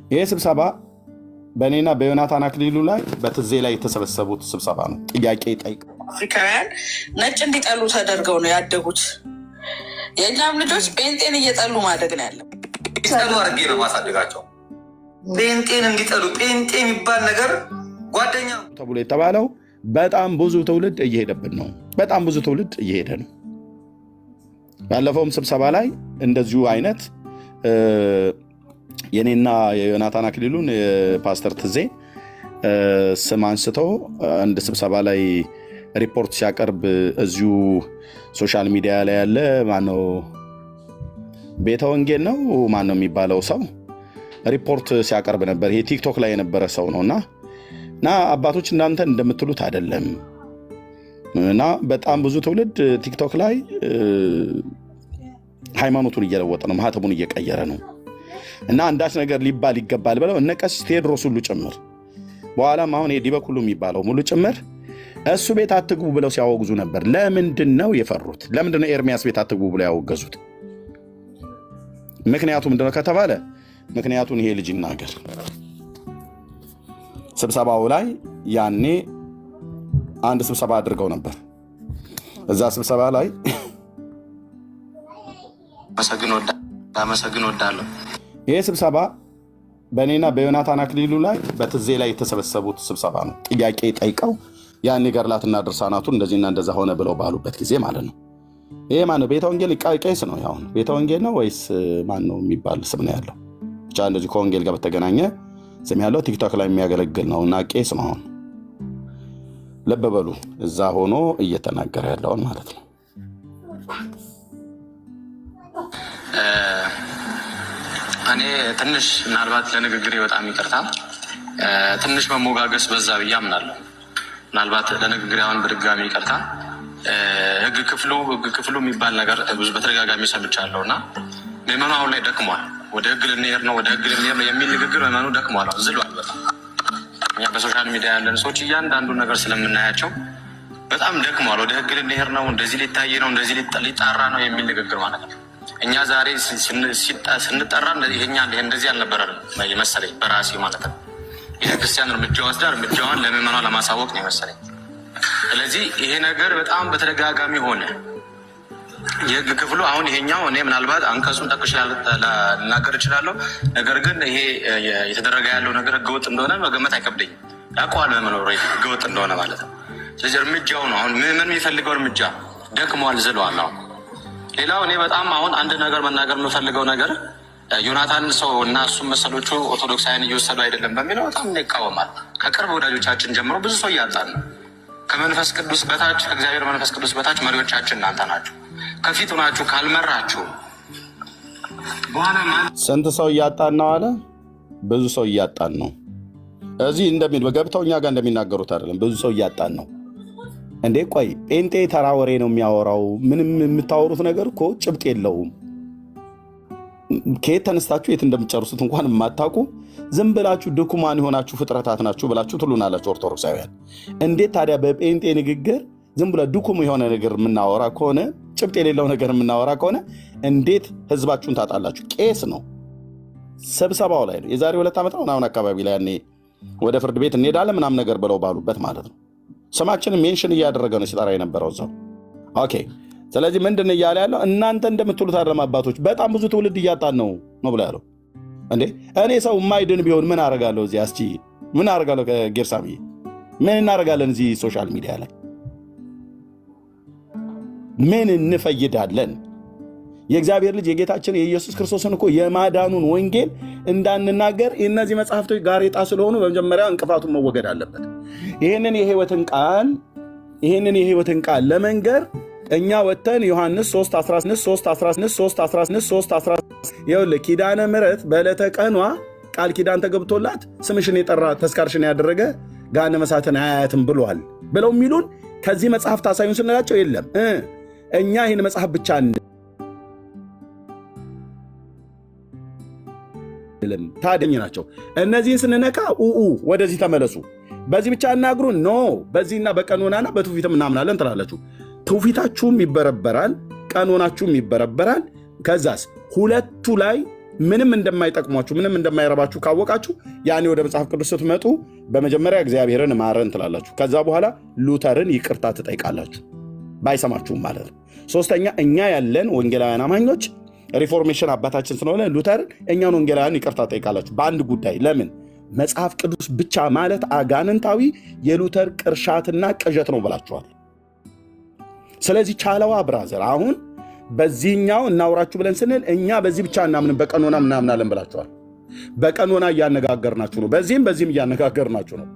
ይህ ስብሰባ በእኔና በዮናታን አክሊሉ ላይ በትዜ ላይ የተሰበሰቡት ስብሰባ ነው። ጥያቄ ጠይቅ። አፍሪካውያን ነጭ እንዲጠሉ ተደርገው ነው ያደጉት። የእኛም ልጆች ጴንጤን እየጠሉ ማደግ ነው ያለው። ጠሉ አድርጌ ነው ማሳደጋቸው። ጴንጤን እንዲጠሉ ጴንጤ የሚባል ነገር ጓደኛ ተብሎ የተባለው በጣም ብዙ ትውልድ እየሄደብን ነው። በጣም ብዙ ትውልድ እየሄደ ነው። ባለፈውም ስብሰባ ላይ እንደዚሁ አይነት የኔና የዮናታን አክሊሉን ፓስተር ትዜ ስም አንስቶ አንድ ስብሰባ ላይ ሪፖርት ሲያቀርብ እዚሁ ሶሻል ሚዲያ ላይ ያለ ማነው ቤተ ወንጌል ነው ማነው የሚባለው ሰው ሪፖርት ሲያቀርብ ነበር። ይሄ ቲክቶክ ላይ የነበረ ሰው ነውና አባቶች እናንተ እንደምትሉት አይደለም እና በጣም ብዙ ትውልድ ቲክቶክ ላይ ሃይማኖቱን እየለወጠ ነው፣ ማህተሙን እየቀየረ ነው እና አንዳች ነገር ሊባል ይገባል ብለው እነ ቀሲስ ቴዎድሮስ ሁሉ ጭምር በኋላም አሁን ዲበኩሉ የሚባለው ሙሉ ጭምር እሱ ቤት አትግቡ ብለው ሲያወግዙ ነበር። ለምንድን ነው የፈሩት? ለምንድን ነው ኤርሚያስ ቤት አትግቡ ብለው ያወገዙት? ምክንያቱ ምንድነው ከተባለ ምክንያቱን ይሄ ልጅ ይናገር። ስብሰባው ላይ ያኔ አንድ ስብሰባ አድርገው ነበር። እዛ ስብሰባ ላይ አመሰግን ወዳለሁ። ይሄ ስብሰባ በእኔና በዮናታን አክሊሉ ላይ በትዜ ላይ የተሰበሰቡት ስብሰባ ነው። ጥያቄ ጠይቀው ያኔ ገድላትና ድርሳናቱን እንደዚህና እንደዛ ሆነ ብለው ባሉበት ጊዜ ማለት ነው። ይሄ ማነው? ቤተ ወንጌል ቄስ ነው። ያው ቤተ ወንጌል ነው ወይስ ማን ነው የሚባል ስም ነው ያለው። ብቻ እንደዚህ ከወንጌል ጋር በተገናኘ ስም ያለው ቲክቶክ ላይ የሚያገለግል ነው እና ቄስ ነው። አሁን ልብ በሉ፣ እዛ ሆኖ እየተናገረ ያለውን ማለት ነው። እኔ ትንሽ ምናልባት ለንግግሬ በጣም ይቅርታ፣ ትንሽ መሞጋገስ በዛ ብዬ አምናለሁ። ምናልባት ለንግግሬ አሁን በድጋሚ ይቅርታ። ህግ ክፍሉ የሚባል ነገር ብዙ በተደጋጋሚ ሰምቻለሁ እና ምዕመኑ አሁን ላይ ደክሟል። ወደ ህግ ልንሄድ ነው የሚል ንግግር ምዕመኑ ደክሟል፣ ዝሏል በጣም። እኛ በሶሻል ሚዲያ ያለን ሰዎች እያንዳንዱ ነገር ስለምናያቸው በጣም ደክሟል። ወደ ህግ ልንሄድ ነው፣ እንደዚህ ሊታይ ነው፣ እንደዚህ ሊጣራ ነው የሚል ንግግር ማለት ነው። እኛ ዛሬ ስንጠራ ይሄኛ እንደዚህ አልነበረም መሰለኝ፣ በራሴ ማለት ነው። የቤተክርስቲያን እርምጃ ወስዳ እርምጃዋን ለምዕመኗ ለማሳወቅ ነው መሰለኝ። ስለዚህ ይሄ ነገር በጣም በተደጋጋሚ ሆነ። የህግ ክፍሉ አሁን ይሄኛው እኔ ምናልባት አንቀጹን ጠቅሼ ልናገር እችላለሁ። ነገር ግን ይሄ የተደረገ ያለው ነገር ህገወጥ እንደሆነ መገመት አይከብደኝም። ያውቀዋል ምዕመኑ ህገወጥ እንደሆነ ማለት ነው። ስለዚህ እርምጃው ነው አሁን ምዕመኑ የሚፈልገው እርምጃ ደክሟል፣ ዝለዋል። አሁን ሌላው እኔ በጣም አሁን አንድ ነገር መናገር የምፈልገው ነገር ዮናታን ሰው እና እሱም መሰሎቹ ኦርቶዶክሳውያን እየወሰዱ አይደለም በሚለው በጣም ይቃወማል። ከቅርብ ወዳጆቻችን ጀምሮ ብዙ ሰው እያጣን ነው። ከመንፈስ ቅዱስ በታች ከእግዚአብሔር መንፈስ ቅዱስ በታች መሪዎቻችን እናንተ ናችሁ። ከፊት ሆናችሁ ካልመራችሁ በኋላ ስንት ሰው እያጣን ነው አለ። ብዙ ሰው እያጣን ነው። እዚህ ገብተው እኛ ጋር እንደሚናገሩት አይደለም። ብዙ ሰው እያጣን ነው። እንዴ ቆይ ጴንጤ ተራ ወሬ ነው የሚያወራው። ምንም የምታወሩት ነገር እኮ ጭብጥ የለውም። ከየት ተነስታችሁ የት እንደምትጨርሱት እንኳን የማታውቁ ዝም ብላችሁ ድኩማን የሆናችሁ ፍጥረታት ናችሁ ብላችሁ ትሉናላችሁ ኦርቶዶክሳውያን። እንዴት ታዲያ በጴንጤ ንግግር ዝም ብለ ድኩም የሆነ ነገር የምናወራ ከሆነ ጭብጥ የሌለው ነገር የምናወራ ከሆነ እንዴት ህዝባችሁን ታጣላችሁ? ቄስ ነው ስብሰባው ላይ ነው። የዛሬ 2 ዓመት ነው ምናምን አካባቢ ላይ ያኔ ወደ ፍርድ ቤት እንሄዳለን ምናምን ነገር ብለው ባሉበት ማለት ነው። ስማችንን ሜንሽን እያደረገ ነው ሲጠራ የነበረው እዛው። ኦኬ። ስለዚህ ምንድን እያለ ያለው እናንተ እንደምትሉት አይደለም አባቶች፣ በጣም ብዙ ትውልድ እያጣን ነው ብሎ ያለው። እንዴ እኔ ሰው የማይድን ቢሆን ምን አደርጋለሁ? እዚህ እስኪ ምን አደርጋለሁ? ከጌርሳሚ ምን እናደርጋለን? እዚህ ሶሻል ሚዲያ ላይ ምን እንፈይዳለን? የእግዚአብሔር ልጅ የጌታችን የኢየሱስ ክርስቶስን እኮ የማዳኑን ወንጌል እንዳንናገር እነዚህ መጽሐፍቶች ጋሬጣ ስለሆኑ በመጀመሪያ እንቅፋቱን መወገድ አለበት። ይህንን የህይወትን ቃል ለመንገር እኛ ወተን ዮሐንስ 3:16 ይኸውልህ ኪዳነ ምሕረት በዕለተ ቀኗ ቃል ኪዳን ተገብቶላት ስምሽን የጠራ ተስካርሽን ያደረገ ገሃነመ እሳትን አያያትም ብሏል ብለው የሚሉን ከዚህ መጽሐፍ ታሳዩን ስንላቸው የለም እኛ ይህን መጽሐፍ ብቻ ታደኝ ናቸው። እነዚህን ስንነካ ወደዚህ ተመለሱ፣ በዚህ ብቻ እናግሩን ኖ በዚህና በቀኖናና በትውፊትም እናምናለን ትላላችሁ። ትውፊታችሁም ይበረበራል፣ ቀኖናችሁም ይበረበራል። ከዛስ ሁለቱ ላይ ምንም እንደማይጠቅሟችሁ ምንም እንደማይረባችሁ ካወቃችሁ ያኔ ወደ መጽሐፍ ቅዱስ ስትመጡ በመጀመሪያ እግዚአብሔርን ማረን ትላላችሁ። ከዛ በኋላ ሉተርን ይቅርታ ትጠይቃላችሁ፣ ባይሰማችሁም ማለት ነው። ሶስተኛ እኛ ያለን ወንጌላውያን አማኞች ሪፎርሜሽን አባታችን ስለሆነ ሉተርን እኛን ወንጌላውያን ይቅርታ ጠይቃላችሁ በአንድ ጉዳይ። ለምን? መጽሐፍ ቅዱስ ብቻ ማለት አጋንንታዊ የሉተር ቅርሻትና ቅዠት ነው ብላችኋል። ስለዚህ ቻለዋ ብራዘር፣ አሁን በዚህኛው እናውራችሁ ብለን ስንል እኛ በዚህ ብቻ እናምንም በቀኖና ምናምናለን ብላችኋል። በቀኖና እያነጋገርናችሁ ነው፣ በዚህም እያነጋገርናችሁ ነው።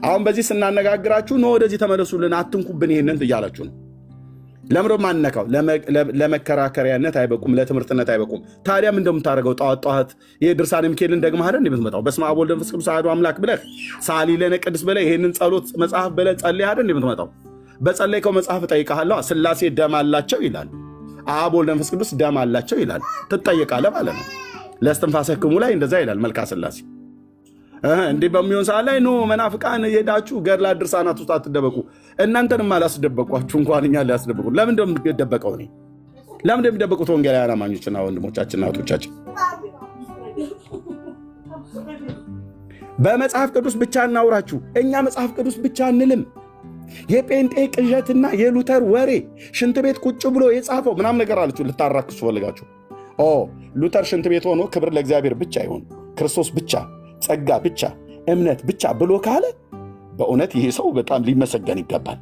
አሁን በዚህ ስናነጋግራችሁ ነው ወደዚህ ተመለሱልን፣ አትንኩብን ይህንን እያላችሁ ነው። ለምዶ ማነካው? ለመከራከሪያነት አይበቁም፣ ለትምህርትነት አይበቁም። ታዲያ ምን እንደምታደርገው ጠዋት ጠዋት ይሄ ድርሳነ ሚካኤልን ደግመህ አይደል እንደምትመጣው? በስመ አብ ወወልድ ወመንፈስ ቅዱስ አሐዱ አምላክ ብለህ ሳሊ ለነ ቅድስ ብለህ ይሄንን ጸሎት መጽሐፍ ብለህ ጸልይ አይደል እንደምትመጣው? በጸለይከው መጽሐፍ እጠይቅሃለሁ። ሥላሴ ደም አላቸው ይላል፣ አብ ወልድ መንፈስ ቅዱስ ደም አላቸው ይላል። ትጠየቃለህ ማለት ነው። ለእስትንፋሰክሙ ላይ እንደዛ ይላል መልክአ ሥላሴ። እንዲህ በሚሆን ሰዓት ላይ ኖ መናፍቃን ሄዳችሁ ገድላት ድርሳናት ውስጥ አትደበቁ። እናንተንም አላስደበቋችሁ እንኳን እኛ ሊያስደበቁ። ለምን እንደምደበቀው እኔ ለምን እንደሚደበቁት ወንጌላውያን አማኞችና ወንድሞቻችንና እህቶቻችን በመጽሐፍ ቅዱስ ብቻ እናውራችሁ። እኛ መጽሐፍ ቅዱስ ብቻ እንልም። የጴንጤ ቅዠትና የሉተር ወሬ ሽንት ቤት ቁጭ ብሎ የጻፈው ምናምን ነገር አለችሁ ልታራክሱ ፈልጋችሁ። ሉተር ሽንት ቤት ሆኖ ክብር ለእግዚአብሔር ብቻ ይሁን፣ ክርስቶስ ብቻ፣ ጸጋ ብቻ፣ እምነት ብቻ ብሎ ካለ በእውነት ይሄ ሰው በጣም ሊመሰገን ይገባል።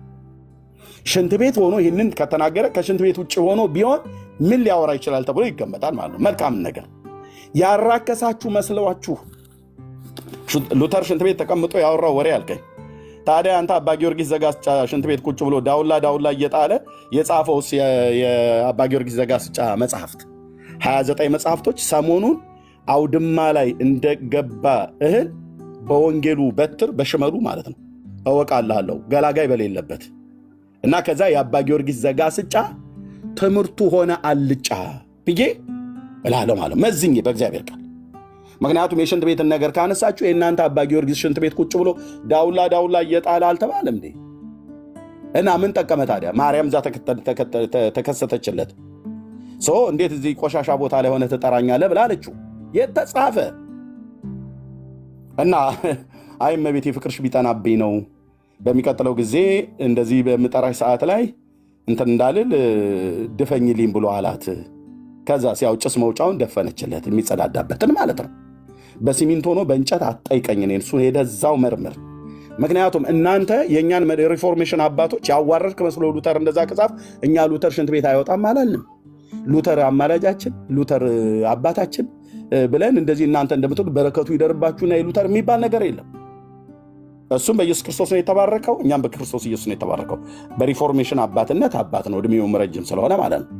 ሽንት ቤት ሆኖ ይህንን ከተናገረ ከሽንት ቤት ውጭ ሆኖ ቢሆን ምን ሊያወራ ይችላል ተብሎ ይገመታል ማለት ነው። መልካም ነገር ያራከሳችሁ መስለዋችሁ ሉተር ሽንት ቤት ተቀምጦ ያወራው ወሬ አልከኝ። ታዲያ አንተ አባ ጊዮርጊስ ዘጋስጫ ሽንት ቤት ቁጭ ብሎ ዳውላ እየጣለ የጻፈውስ የአባ ጊዮርጊስ ዘጋስጫ መጽሐፍት 29 መጽሐፍቶች ሰሞኑን አውድማ ላይ እንደገባ እህል በወንጌሉ በትር በሽመሉ ማለት ነው እወቃለሁ ገላጋይ በሌለበት እና ከዛ የአባ ጊዮርጊስ ዘጋስጫ ትምህርቱ ሆነ አልጫ ብዬ እላለሁ ማለት መዝኜ በእግዚአብሔር ቃል። ምክንያቱም የሽንት ቤትን ነገር ካነሳችሁ የእናንተ አባ ጊዮርጊስ ሽንት ቤት ቁጭ ብሎ ዳውላ እየጣለ አልተባለም እንዴ? እና ምን ጠቀመ ታዲያ? ማርያም እዛ ተከሰተችለት። እንዴት እዚህ ቆሻሻ ቦታ ላይ ሆነ ትጠራኛለህ ብላ አለችው። የተጻፈ እና አይ እመቤቴ ፍቅርሽ ቢጠናብኝ ነው በሚቀጥለው ጊዜ እንደዚህ በምጠራሽ ሰዓት ላይ እንትን እንዳልል ድፈኝልኝ ብሎ አላት። ከዛ ሲያው ጭስ መውጫውን ደፈነችለት፣ የሚጸዳዳበትን ማለት ነው። በሲሚንቶ ነው በእንጨት አትጠይቀኝ፣ እሱ ሄደዛው መርምር። ምክንያቱም እናንተ የእኛን ሪፎርሜሽን አባቶች ያዋረድክ መስሎ ሉተር እንደዛ ከጻፍ እኛ ሉተር ሽንት ቤት አይወጣም አላልንም። ሉተር አማላጃችን፣ ሉተር አባታችን ብለን እንደዚህ እናንተ እንደምትሉ በረከቱ ይደርባችሁና የሉተር የሚባል ነገር የለም። እሱም በኢየሱስ ክርስቶስ ነው የተባረከው፣ እኛም በክርስቶስ ኢየሱስ ነው የተባረከው። በሪፎርሜሽን አባትነት አባት ነው፣ እድሜውም ረጅም ስለሆነ ማለት ነው።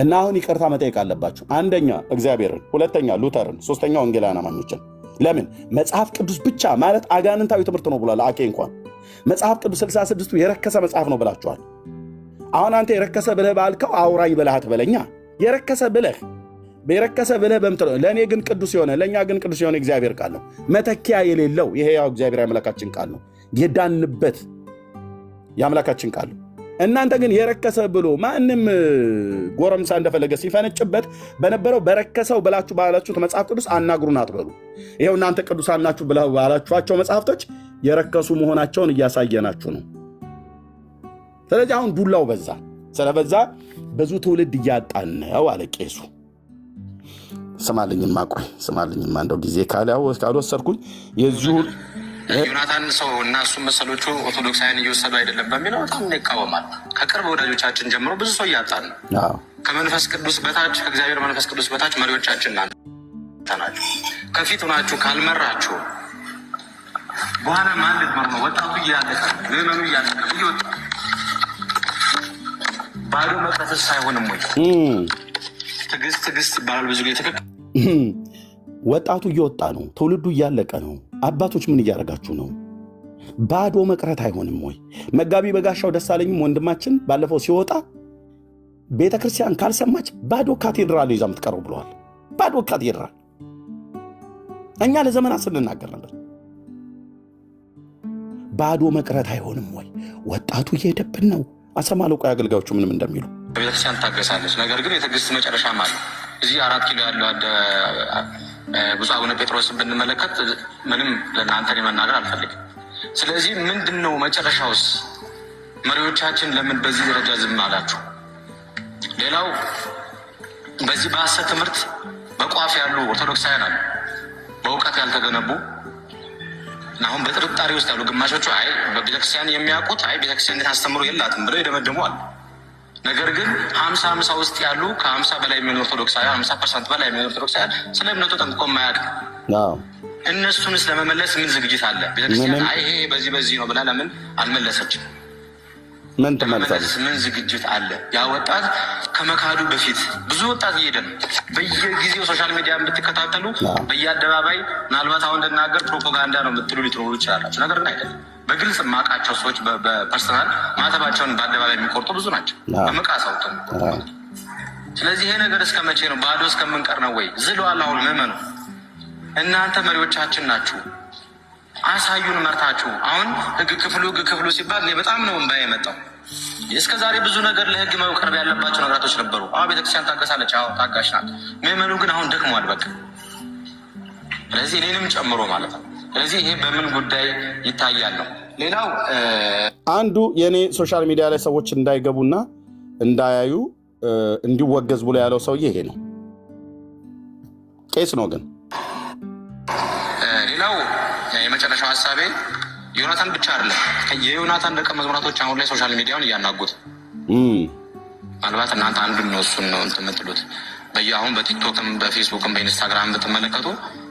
እና አሁን ይቅርታ መጠየቅ አለባችሁ። አንደኛ እግዚአብሔርን፣ ሁለተኛ ሉተርን፣ ሶስተኛ ወንጌላውያን አማኞችን። ለምን? መጽሐፍ ቅዱስ ብቻ ማለት አጋንንታዊ ትምህርት ነው ብሏል። አኬ እንኳን መጽሐፍ ቅዱስ 66ቱ የረከሰ መጽሐፍ ነው ብላችኋል። አሁን አንተ የረከሰ ብለህ ባልከው አውራኝ ብለሃት በለኛ። የረከሰ ብለህ በምትለው ለእኔ ግን ቅዱስ የሆነ ለእኛ ግን ቅዱስ የሆነ እግዚአብሔር ቃል ነው፣ መተኪያ የሌለው የሕያው እግዚአብሔር የአምላካችን ቃል ነው፣ የዳንበት የአምላካችን ቃል ነው። እናንተ ግን የረከሰ ብሎ ማንም ጎረምሳ እንደፈለገ ሲፈነጭበት በነበረው በረከሰው ብላችሁ ባላችሁት መጽሐፍ ቅዱስ አናግሩን አትበሉ። ይኸው እናንተ ቅዱሳን ናችሁ ብለው ባላችኋቸው መጽሐፍቶች የረከሱ መሆናቸውን እያሳየናችሁ ነው። ስለዚህ አሁን ዱላው በዛ። ስለበዛ ብዙ ትውልድ እያጣን ነው አለ ቄሱ። ስማልኝማ እንደው ጊዜ ካልወሰድኩኝ የዚሁ ዮናታን ሰው እና እሱ መሰሎቹ ኦርቶዶክሳውያን እየወሰዱ አይደለም በሚለው በጣም ይቃወማል። ከቅርብ ወዳጆቻችን ጀምሮ ብዙ ሰው እያጣን ነው። ከመንፈስ ቅዱስ በታች ከእግዚአብሔር መንፈስ ቅዱስ በታች መሪዎቻችን ናቸው። ከፊት ሆናችሁ ካልመራችሁ በኋላ ማን ልትመር ነው? ወጣቱ እያለቀ ምዕመኑ እያለቀ እየወጣ ባዶ መቅረትስ አይሆንም ወይ? ትዕግስት ይባላል ብዙ ጊዜ ትክክል። ወጣቱ እየወጣ ነው፣ ትውልዱ እያለቀ ነው። አባቶች ምን እያደረጋችሁ ነው? ባዶ መቅረት አይሆንም ወይ? መጋቢ በጋሻው ደሳለኝም ወንድማችን ባለፈው ሲወጣ ቤተ ክርስቲያን ካልሰማች ባዶ ካቴድራል ይዛ የምትቀረው ብለዋል። ባዶ ካቴድራል እኛ ለዘመናት ስንናገር ነበር። ባዶ መቅረት አይሆንም ወይ? ወጣቱ እየሄደብን ነው። አሰማለሁ ቆይ አገልጋዮቹ ምንም እንደሚሉ። ቤተክርስቲያን ታገሳለች፣ ነገር ግን የትዕግስት መጨረሻም አለ። እዚህ 4 ኪሎ ያለው ብፁዕ አቡነ ጴጥሮስን ብንመለከት ምንም ለእናንተ መናገር አልፈልግም። ስለዚህ ምንድን ነው መጨረሻውስ? መሪዎቻችን ለምን በዚህ ደረጃ ዝም አላችሁ? ሌላው በዚህ በሐሰት ትምህርት በቋፍ ያሉ ኦርቶዶክሳውያን አሉ፣ በእውቀት ያልተገነቡ አሁን በጥርጣሬ ውስጥ ያሉ ግማሾቹ አይ በቤተክርስቲያን የሚያውቁት አይ ቤተክርስቲያን አስተምሮ የላትም ብለው የደመደሙ አሉ። ነገር ግን 50 ውስጥ ያሉ ከ50 በላይ የሚሆኑ ኦርቶዶክሳውያን 50% በላይ የሚሆኑ ኦርቶዶክሳውያን ስለ እምነቱ ጠንቅቆ የማያውቅ እነሱንስ ለመመለስ ምን ዝግጅት አለ? ቤተክርስቲያን አይ ይሄ በዚህ ነው ብላ ለምን አልመለሰችም? ምን ተመለሰች? ምን ዝግጅት አለ? ያ ወጣት ከመካዱ በፊት ብዙ ወጣት እየሄደ ነው። በየጊዜው ሶሻል ሚዲያ ብትከታተሉ በየአደባባይ ምናልባት አሁን እንደናገር ፕሮፓጋንዳ ነው የምትሉ ሊትኖሩ ይችላላችሁ። ነገር ግን አይደለም። በግልጽ የማውቃቸው ሰዎች በፐርሰናል ማተባቸውን በአደባባይ የሚቆርጡ ብዙ ናቸው። በመቃሳውት። ስለዚህ ይሄ ነገር እስከ መቼ ነው? ባዶ እስከምንቀር ነው ወይ? ዝለዋል። አሁን ምዕመኑ እናንተ መሪዎቻችን ናችሁ። አሳዩን መርታችሁ። አሁን ህግ ክፍሉ ሲባል በጣም ነው እንባ የመጣው። እስከ ዛሬ ብዙ ነገር ለህግ መቅረብ ያለባቸው ነገራቶች ነበሩ። ቤተክርስቲያን ታገሳለች፣ ታጋሽ ናት። ምዕመኑ ግን አሁን ደክሟል በቃ። ስለዚህ እኔንም ጨምሮ ማለት ነው። ስለዚህ ይሄ በምን ጉዳይ ይታያል ነው። ሌላው አንዱ የኔ ሶሻል ሚዲያ ላይ ሰዎች እንዳይገቡና እንዳያዩ እንዲወገዝ ብሎ ያለው ሰውዬ ይሄ ነው። ቄስ ነው ግን። ሌላው የመጨረሻው ሀሳቤ ዮናታን ብቻ አይደለም። የዮናታን ደቀ መዝሙራቶች አሁን ላይ ሶሻል ሚዲያውን እያናጉት፣ ምናልባት እናንተ አንዱን ነው እሱን ነው እንትን የምትሉት። አሁን በቲክቶክም በፌስቡክም በኢንስታግራም ብትመለከቱ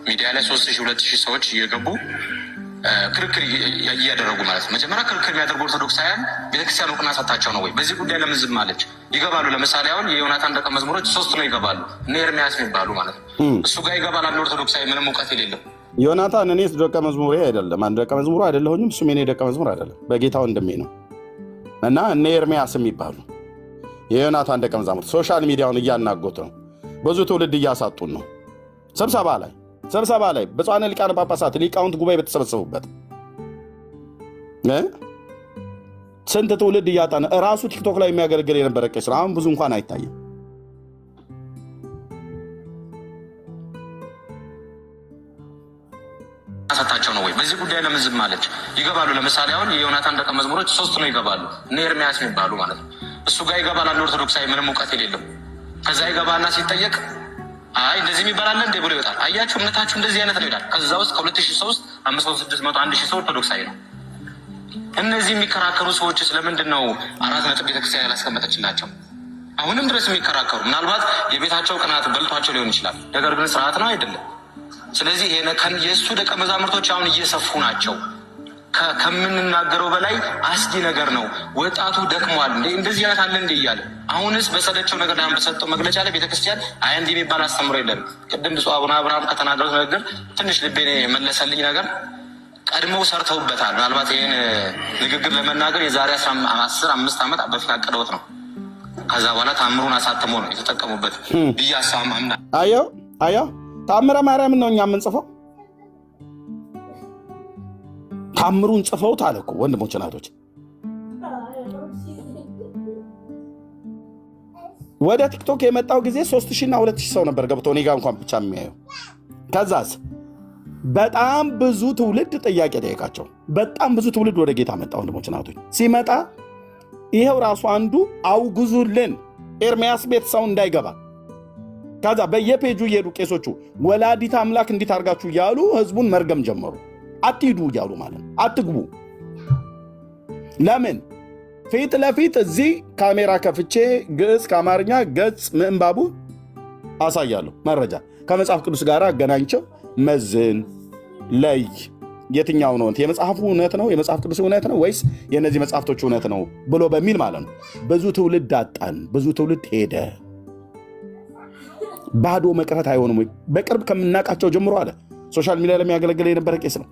ሚዲያ ላይ 3000 2000 ሰዎች እየገቡ ክርክር እያደረጉ ማለት ነው። መጀመሪያ ክርክር የሚያደርጉ ኦርቶዶክሳውያን ቤተክርስቲያን እውቅና ሰጥታቸው ነው ወይ? በዚህ ጉዳይ ለምን ዝም አለች? ይገባሉ። ለምሳሌ አሁን የዮናታን ደቀ መዝሙሮች 3 ነው ይገባሉ። እነ ኤርሚያስ የሚባሉ ማለት ነው። እሱ ጋር ይገባል አንድ ኦርቶዶክሳዊ ምንም እውቀት የሌለው ዮናታን። እኔ ደቀ መዝሙሬ አይደለም፣ አንድ ደቀ መዝሙሩ አይደለሁኝም። እሱም የኔ ደቀ መዝሙር አይደለም፣ በጌታ ወንድሜ ነው። እና እነ ኤርሚያስ የሚባሉ የዮናታን ደቀ መዛሙርት ሶሻል ሚዲያውን እያናጎት ነው። ብዙ ትውልድ እያሳጡን ነው። ስብሰባ ላይ ብፁዓን ሊቃነ ጳጳሳት ሊቃውንት ጉባኤ በተሰበሰቡበት ስንት ትውልድ እያጣን። እራሱ ቲክቶክ ላይ የሚያገለግል የነበረ ቄስ ነው። አሁን ብዙ እንኳን አይታይም። ሰጣቸው ነው ወይ? በዚህ ጉዳይ ለምን ዝም አለች? ይገባሉ። ለምሳሌ አሁን የዮናታን ደቀ መዝሙሮች 3 ነው ይገባሉ። እነ ኤርሚያስ የሚባሉ ማለት ነው። እሱ ጋር ይገባል አንድ ኦርቶዶክሳዊ ምንም እውቀት የሌለው። ከዛ ይገባና ሲጠየቅ አይ እንደዚህ የሚባላለ እንዴ ብሎ ይወጣል። አያችሁ እምነታችሁ እንደዚህ አይነት ነው ይላል። ከዛ ውስጥ ከ2000 ሰው ውስጥ 500 600 1000 ሰው ኦርቶዶክሳዊ ነው። እነዚህ የሚከራከሩ ሰዎች ስለምንድን ነው 4 ነጥብ ቤተክርስቲያን ያላስቀመጠችላቸው? አሁንም ድረስ የሚከራከሩ ምናልባት የቤታቸው ቅናት በልቷቸው ሊሆን ይችላል። ነገር ግን ስርዓት ነው አይደለም። ስለዚህ የእሱ ደቀ መዛሙርቶች አሁን እየሰፉ ናቸው። ከምንናገረው በላይ አስጊ ነገር ነው። ወጣቱ ደክሟል። እንደዚህ አይነት አለ እንደ እያለ አሁንስ በሰለቸው ነገር ዳን በሰጠው መግለጫ ላይ ቤተክርስቲያን አይ እንዲህ የሚባል አስተምሮ የለም። ቅድም ብፁዕ አቡነ አብርሃም ከተናገሩት ነገር ትንሽ ልቤን የመለሰልኝ ነገር ቀድመው ሰርተውበታል። ምናልባት ይህን ንግግር ለመናገር የዛሬ 15 ዓመት በፊት አቅደውት ነው። ከዛ በኋላ ታምሩን አሳትሞ ነው የተጠቀሙበት ብዬ አሳማምና አየው ታምረ ማርያም ነው እኛ የምንጽፈው። ታምሩን ጽፈውት አለ እኮ ወንድሞች እናቶች። ወደ ቲክቶክ የመጣው ጊዜ 3000 እና 2000 ሰው ነበር ገብቶ እኔ ጋ እንኳን ብቻ የሚያየው። ከዛስ በጣም ብዙ ትውልድ ጥያቄ ጠየቃቸው። በጣም ብዙ ትውልድ ወደ ጌታ መጣ። ወንድሞች እናቶች ሲመጣ ይሄው ራሱ አንዱ አውግዙልን ኤርሚያስ ቤት ሰው እንዳይገባ። ከዛ በየፔጁ እየሄዱ ቄሶቹ ወላዲት አምላክ እንዲት አርጋችሁ እያሉ ህዝቡን መርገም ጀመሩ። አትሂዱ እያሉ ማለት ነው። አትግቡ። ለምን? ፊት ለፊት እዚህ ካሜራ ከፍቼ ግዕዝ ከአማርኛ ገጽ ምንባቡ አሳያለሁ። መረጃ ከመጽሐፍ ቅዱስ ጋር አገናኝቸው መዝን ለይ። የትኛው ነው የመጽሐፉ እውነት ነው የመጽሐፍ ቅዱስ እውነት ነው ወይስ የእነዚህ መጽሐፍቶች እውነት ነው ብሎ በሚል ማለት ነው። ብዙ ትውልድ አጣን። ብዙ ትውልድ ሄደ። ባዶ መቅረት አይሆንም ወይ? በቅርብ ከምናቃቸው ጀምሮ አለ ሶሻል ሚዲያ ለሚያገለግል የነበረ ቄስ ነው።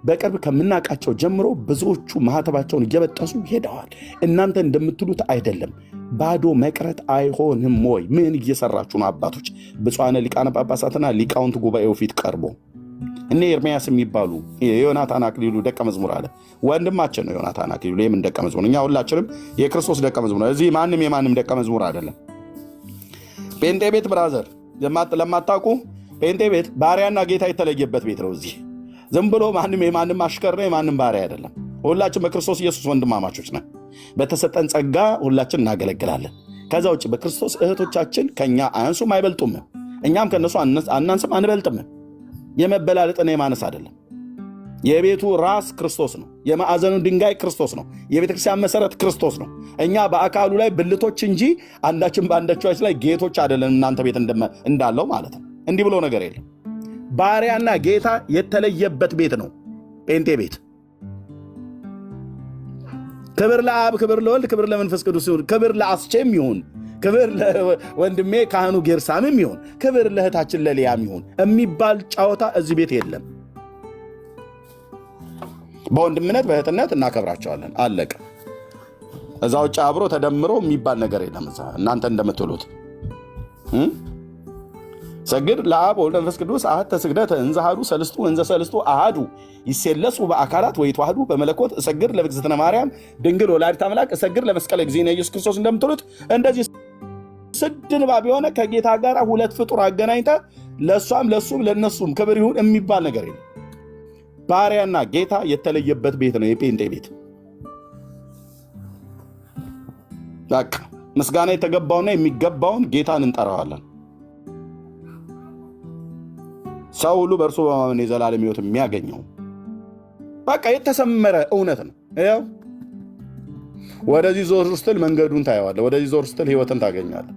በቅርብ ከምናቃቸው ጀምሮ ብዙዎቹ ማህተባቸውን እየበጠሱ ሄደዋል። እናንተ እንደምትሉት አይደለም። ባዶ መቅረት አይሆንም ወይ? ምን እየሰራችሁ ነው አባቶች? ብፁዓን ሊቃነ ጳጳሳትና ሊቃውንት ጉባኤው ፊት ቀርቦ እነ ኤርሚያስ የሚባሉ የዮናታን አክሊሉ ደቀ መዝሙር አለ። ወንድማችን ነው ዮናታን አክሊሉ። የምን ደቀ መዝሙር? እኛ ሁላችንም የክርስቶስ ደቀ መዝሙር ነው። እዚህ ማንም የማንም ደቀ መዝሙር አይደለም። ጴንጤ ቤት ብራዘር ለማታውቁ ጴንጤ ቤት ባሪያና ጌታ የተለየበት ቤት ነው። እዚህ ዝም ብሎ ማንም የማንም አሽከር ነው፣ የማንም ባሪያ አይደለም። ሁላችን በክርስቶስ ኢየሱስ ወንድማማቾች ነን። በተሰጠን ጸጋ ሁላችን እናገለግላለን። ከዛ ውጭ በክርስቶስ እህቶቻችን ከኛ አያንሱም አይበልጡም፣ እኛም ከነሱ አናንስም አንበልጥም። የመበላለጥና የማነስ አይደለም። የቤቱ ራስ ክርስቶስ ነው። የማዕዘኑ ድንጋይ ክርስቶስ ነው። የቤተክርስቲያን መሰረት ክርስቶስ ነው። እኛ በአካሉ ላይ ብልቶች እንጂ አንዳችን በአንዳችን ላይ ጌቶች አይደለም። እናንተ ቤት እንዳለው ማለት ነው። እንዲህ ብሎ ነገር የለም። ባሪያና ጌታ የተለየበት ቤት ነው ጴንጤ ቤት። ክብር ለአብ፣ ክብር ለወልድ፣ ክብር ለመንፈስ ቅዱስ ይሁን። ክብር ለአስቼም ይሁን፣ ክብር ለወንድሜ ካህኑ ጌርሳምም ይሁን፣ ክብር ለእህታችን ለሊያም ይሁን የሚባል ጨዋታ እዚህ ቤት የለም። በወንድምነት በእህትነት እናከብራቸዋለን። አለቀ። እዛ ውጭ አብሮ ተደምሮ የሚባል ነገር የለም። እናንተ እንደምትሉት ሰግድ ለአብ ወልድ መንፈስ ቅዱስ አሐተ ስግደተ እንዘ አሐዱ ሰለስቱ እንዘ ሰለስቱ አሐዱ ይሴለሱ በአካላት ወይተዋህዱ በመለኮት እሰግድ ለእግዝእትነ ማርያም ድንግል ወላዲተ አምላክ እሰግድ ለመስቀለ እግዚእነ ኢየሱስ ክርስቶስ እንደምትሉት እንደዚህ ስድ ንባብ የሆነ ከጌታ ጋር ሁለት ፍጡር አገናኝተ ለእሷም ለእሱም ለእነሱም ክብር ይሁን የሚባል ነገር የለም። ባሪያና ጌታ የተለየበት ቤት ነው የጴንጤ ቤት። በቃ ምስጋና የተገባውና የሚገባውን ጌታን እንጠራዋለን። ሰው ሁሉ በእርሱ በማመን የዘላለም ሕይወት የሚያገኘው በቃ የተሰመረ እውነት ነው። ያው ወደዚህ ዞር ስትል መንገዱን ታየዋለህ፣ ወደዚህ ዞር ስትል ሕይወትን ታገኛለህ።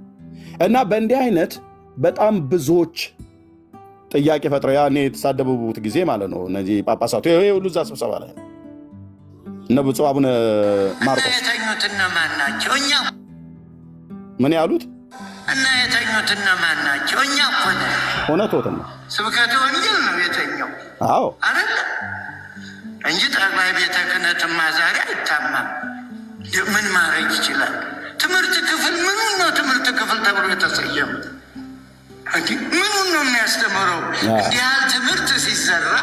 እና በእንዲህ አይነት በጣም ብዙዎች ጥያቄ ፈጥረው ያኔ የተሳደቡት ጊዜ ማለት ነው እነዚህ ጳጳሳቱ ይሄ ሁሉ እዛ ስብሰባ ላይ እነ ብፁዕ አቡነ ማርቆስ የተኙት እነማን ናቸው? እኛ ምን ያሉት እና የተኙት እነማን ናቸው? እኛ እኮ ነን። እውነትዎትን ነው። ስብከተ ወንጌል ነው የተኛው። አዎ አይደለ እንጂ ጠቅላይ ቤተ ክህነትማ ዛሬ አይታማም። ምን ማድረግ ይችላል? ትምህርት ክፍል ምኑን ነው ትምህርት ክፍል ተብሎ የተሰየመ? ምኑን ነው የሚያስተምረው? እንዲህ ያህል ትምህርት ሲዘራ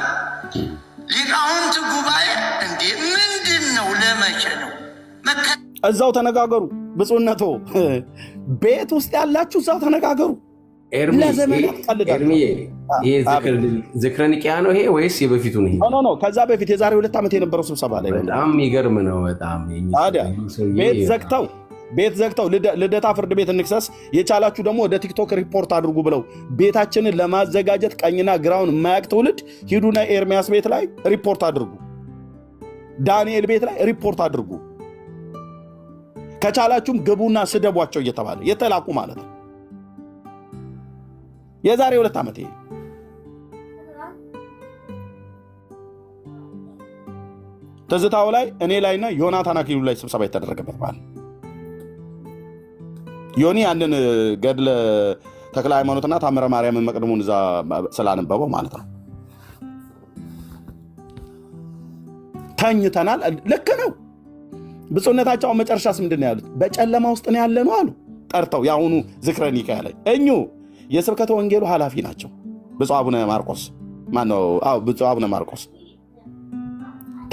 ሊቃውንት ጉባኤ እንዴ ምንድን ነው? ለመቼ ነው? እዛው ተነጋገሩ። ብፁዕነቶ ቤት ውስጥ ያላችሁ እዛው ተነጋገሩ። ለዘመናት ቀልዳችሁ። ይሄ ዝክረ ኒቅያ ነው ይሄ ወይስ የበፊቱ ነው? ይሄ ኖ ከዛ በፊት የዛሬ 2 ዓመት የነበረው ስብሰባ ላይ በጣም የሚገርም ነው። በጣም ቤት ዘግተው ልደታ ፍርድ ቤት እንክሰስ የቻላችሁ ደግሞ ወደ ቲክቶክ ሪፖርት አድርጉ ብለው ቤታችንን ለማዘጋጀት ቀኝና ግራውን የማያውቅ ትውልድ ሂዱና ኤርሚያስ ቤት ላይ ሪፖርት አድርጉ፣ ዳንኤል ቤት ላይ ሪፖርት አድርጉ፣ ከቻላችሁም ግቡና ስደቧቸው እየተባለ የተላኩ ማለት ነው። የዛሬ 2 ዓመት ይሄ ትዝታው ላይ እኔ ላይና ዮናታን አክሊሉ ላይ ስብሰባ የተደረገበት ማለት ዮኒ አንድን ገድለ ተክለ ሃይማኖትና ታምረ ማርያምን መቅደሙን እዛ ስላነበበው ማለት ነው። ተኝተናል። ልክ ነው። ብፁዕነታቸው መጨረሻስ ምንድን ነው ያሉት? በጨለማ ውስጥ ነው ያለነው አሉ። ጠርተው የአሁኑ ዝክረ ኒቅያ ላይ እኙ የስብከተ ወንጌሉ ኃላፊ ናቸው። ብፁዕ አቡነ ማርቆስ ማነው? አዎ ብፁዕ አቡነ ማርቆስ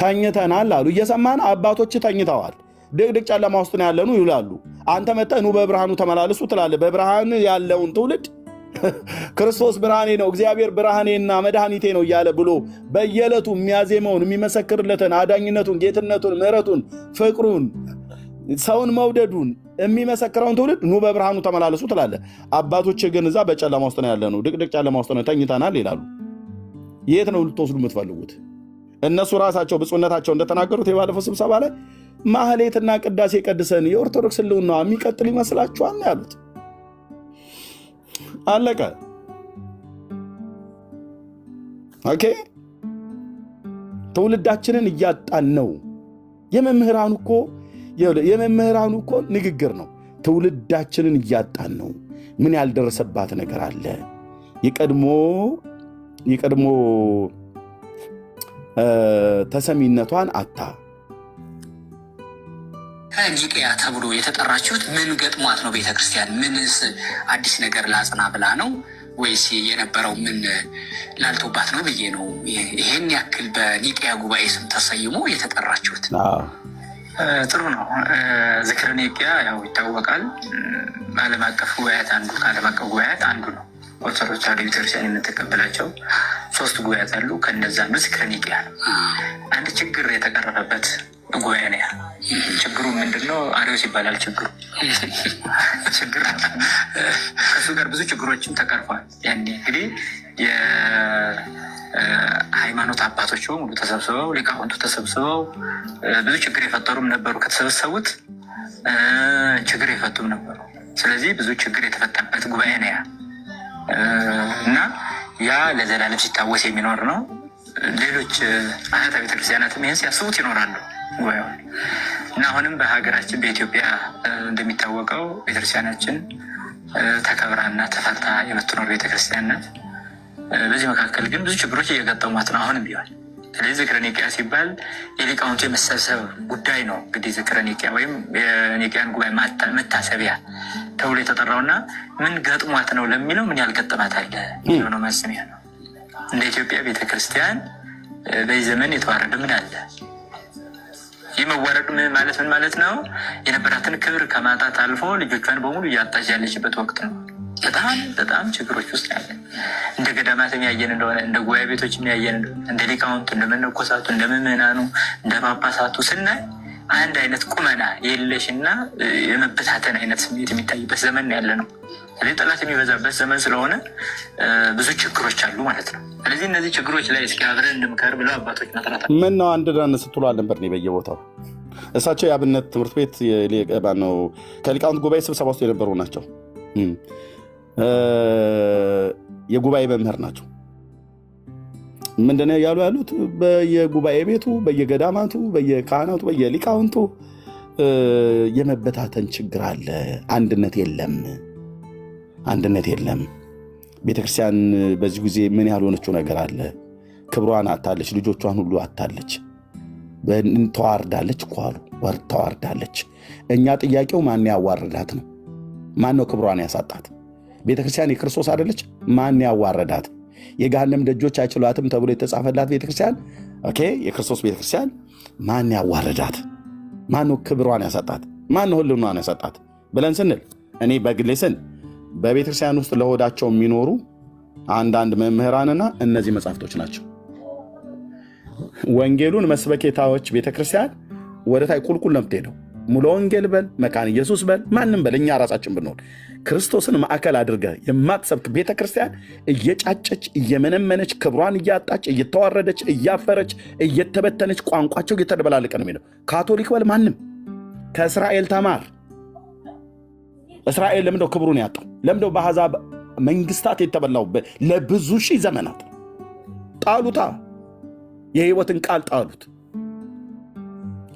ተኝተናል አሉ። እየሰማን አባቶች ተኝተዋል። ድቅድቅ ጨለማ ውስጥ ነው ያለነው ይላሉ። አንተ መጥተህ ኑ በብርሃኑ ተመላለሱ ትላለህ። በብርሃን ያለውን ትውልድ ክርስቶስ ብርሃኔ ነው፣ እግዚአብሔር ብርሃኔና መድኃኒቴ ነው እያለ ብሎ በየዕለቱ የሚያዜመውን የሚመሰክርለትን አዳኝነቱን፣ ጌትነቱን፣ ምሕረቱን፣ ፍቅሩን፣ ሰውን መውደዱን የሚመሰክረውን ትውልድ ኑ በብርሃኑ ተመላለሱ ትላለህ። አባቶች ግን እዛ በጨለማ ውስጥ ነው ያለነው፣ ድቅድቅ ጨለማ ውስጥ ነው ተኝተናል ይላሉ። የት ነው ልትወስዱ የምትፈልጉት? እነሱ ራሳቸው ብፁዕነታቸው እንደተናገሩት የባለፈው ስብሰባ ላይ ማህሌትና ቅዳሴ ቀድሰን የኦርቶዶክስ ሕልውና የሚቀጥል ይመስላችኋል ያሉት። አለቀ። ኦኬ። ትውልዳችንን እያጣን ነው። የመምህራኑ እኮ ንግግር ነው። ትውልዳችንን እያጣን ነው። ምን ያልደረሰባት ነገር አለ? የቀድሞ ተሰሚነቷን አታ ኒቅያ ተብሎ የተጠራችሁት ምን ገጥሟት ነው? ቤተክርስቲያን ምንስ አዲስ ነገር ላጽና ብላ ነው ወይስ የነበረው ምን ላልቶባት ነው ብዬ ነው ይሄን ያክል በኒቅያ ጉባኤ ስም ተሰይሞ የተጠራችሁት። ጥሩ ነው። ዝክረ ኒቅያ ያው ይታወቃል። ዓለም አቀፍ ጉባኤያት አንዱ ከዓለም አቀፍ ጉባኤያት አንዱ ነው። ኦርቶዶክስ ተዋሕዶ ቤተክርስቲያን የምትቀበላቸው 3 ጉባኤያት አሉ። ከነዛ አንዱ ዝክረ ኒቅያ ነው። አንድ ችግር የተቀረፈበት ጉባኤ ነው። ችግሩ ምንድነው? አሪዎስ ይባላል ችግሩ። ከእሱ ጋር ብዙ ችግሮችም ተቀርፏል። ያኔ እንግዲህ የሃይማኖት አባቶች ሙሉ ተሰብስበው ሊቃውንቱ ተሰብስበው ብዙ ችግር የፈጠሩም ነበሩ። ከተሰበሰቡት ችግር የፈቱም ነበሩ። ስለዚህ ብዙ ችግር የተፈታበት ጉባኤ ነው እና ያ ለዘላለም ሲታወስ የሚኖር ነው። ሌሎች አህት ቤተክርስቲያናትም ይህን ሲያስቡት ይኖራሉ ጉባኤው እና አሁንም በሀገራችን በኢትዮጵያ እንደሚታወቀው ቤተክርስቲያናችን ተከብራና ተፈታ የምትኖር ቤተክርስቲያን ናት። በዚህ መካከል ግን ብዙ ችግሮች እየገጠሟት ነው አሁንም ቢሆን። ስለዚህ ዝክረ ኒቅያ ሲባል የሊቃውንቱ የመሰብሰብ ጉዳይ ነው። እንግዲህ ዝክረ ኒቅያ ወይም የኒቅያን ጉባኤ መታሰቢያ ተብሎ የተጠራውና ምን ገጥሟት ነው ለሚለው ምን ያልገጠማት አለ ነው መስሚያ ነው። እንደ ኢትዮጵያ ቤተክርስቲያን በዚህ ዘመን የተዋረደ ምን አለ? ይህ መዋረዱ ማለት ምን ማለት ነው? የነበራትን ክብር ከማጣት አልፎ ልጆቿን በሙሉ እያጣች ያለችበት ወቅት ነው። በጣም ችግሮች ውስጥ ያለ እንደ ገዳማት የሚያየን እንደሆነ እንደ ጉባኤ ቤቶች የሚያየን እንደ ሊቃውንቱ እንደ መነኮሳቱ እንደ ምዕመናኑ እንደ ጳጳሳቱ ስናይ አንድ አይነት ቁመና የለሽና የመበታተን አይነት ስሜት የሚታይበት ዘመን ያለ ነው። ስለዚህ ጠላት የሚበዛበት ዘመን ስለሆነ ብዙ ችግሮች አሉ ማለት ነው። ስለዚህ እነዚህ ችግሮች ላይ እስኪ አብረን እንምከር ብለው አባቶች መጥራት ምን ነው አንድ ዳን ስትሉ አልነበር እኔ በየቦታው እሳቸው የአብነት ትምህርት ቤት ነው ከሊቃውንት ጉባኤ ስብሰባ ውስጥ የነበሩ ናቸው። የጉባኤ መምህር ናቸው። ምንድነው ያሉ ያሉት? በየጉባኤ ቤቱ በየገዳማቱ በየካህናቱ በየሊቃውንቱ የመበታተን ችግር አለ። አንድነት የለም። ቤተክርስቲያን በዚህ ጊዜ ምን ያልሆነችው ነገር አለ? ክብሯን አታለች፣ ልጆቿን ሁሉ አታለች፣ ተዋርዳለች እኮ አሉ። ተዋርዳለች። እኛ ጥያቄው ማን ያዋረዳት ነው? ማን ነው ክብሯን ያሳጣት? ቤተክርስቲያን የክርስቶስ አይደለች? ማን ያዋረዳት? የገሃነም ደጆች አይችሏትም ተብሎ የተጻፈላት ቤተክርስቲያን የክርስቶስ ቤተክርስቲያን ማን ያዋረዳት? ማን ነው ክብሯን ያሳጣት? ማን ነው ህልውናዋን ያሳጣት ብለን ስንል እኔ በግሌ ስን በቤተክርስቲያን ውስጥ ለሆዳቸው የሚኖሩ አንዳንድ መምህራንና እነዚህ መጻሕፍቶች ናቸው። ወንጌሉን መስበኬታዎች ቤተክርስቲያን ወደታይ ቁልቁል ነው የምትሄደው። ሙሉ ወንጌል በል መካነ ኢየሱስ በል ማንም በል እኛ ራሳችን ብንሆን ክርስቶስን ማዕከል አድርገህ የማትሰብክ ቤተክርስቲያን እየጫጨች እየመነመነች ክብሯን እያጣች እየተዋረደች እያፈረች እየተበተነች ቋንቋቸው እየተደበላለቀ ነው የሚለው። ካቶሊክ በል ማንም ከእስራኤል ተማር። እስራኤል ለምንድነው ክብሩን ያጣው? ለምንድነው በአሕዛብ መንግስታት የተበላው? ለብዙ ሺህ ዘመናት ጣሉታ። የህይወትን ቃል ጣሉት።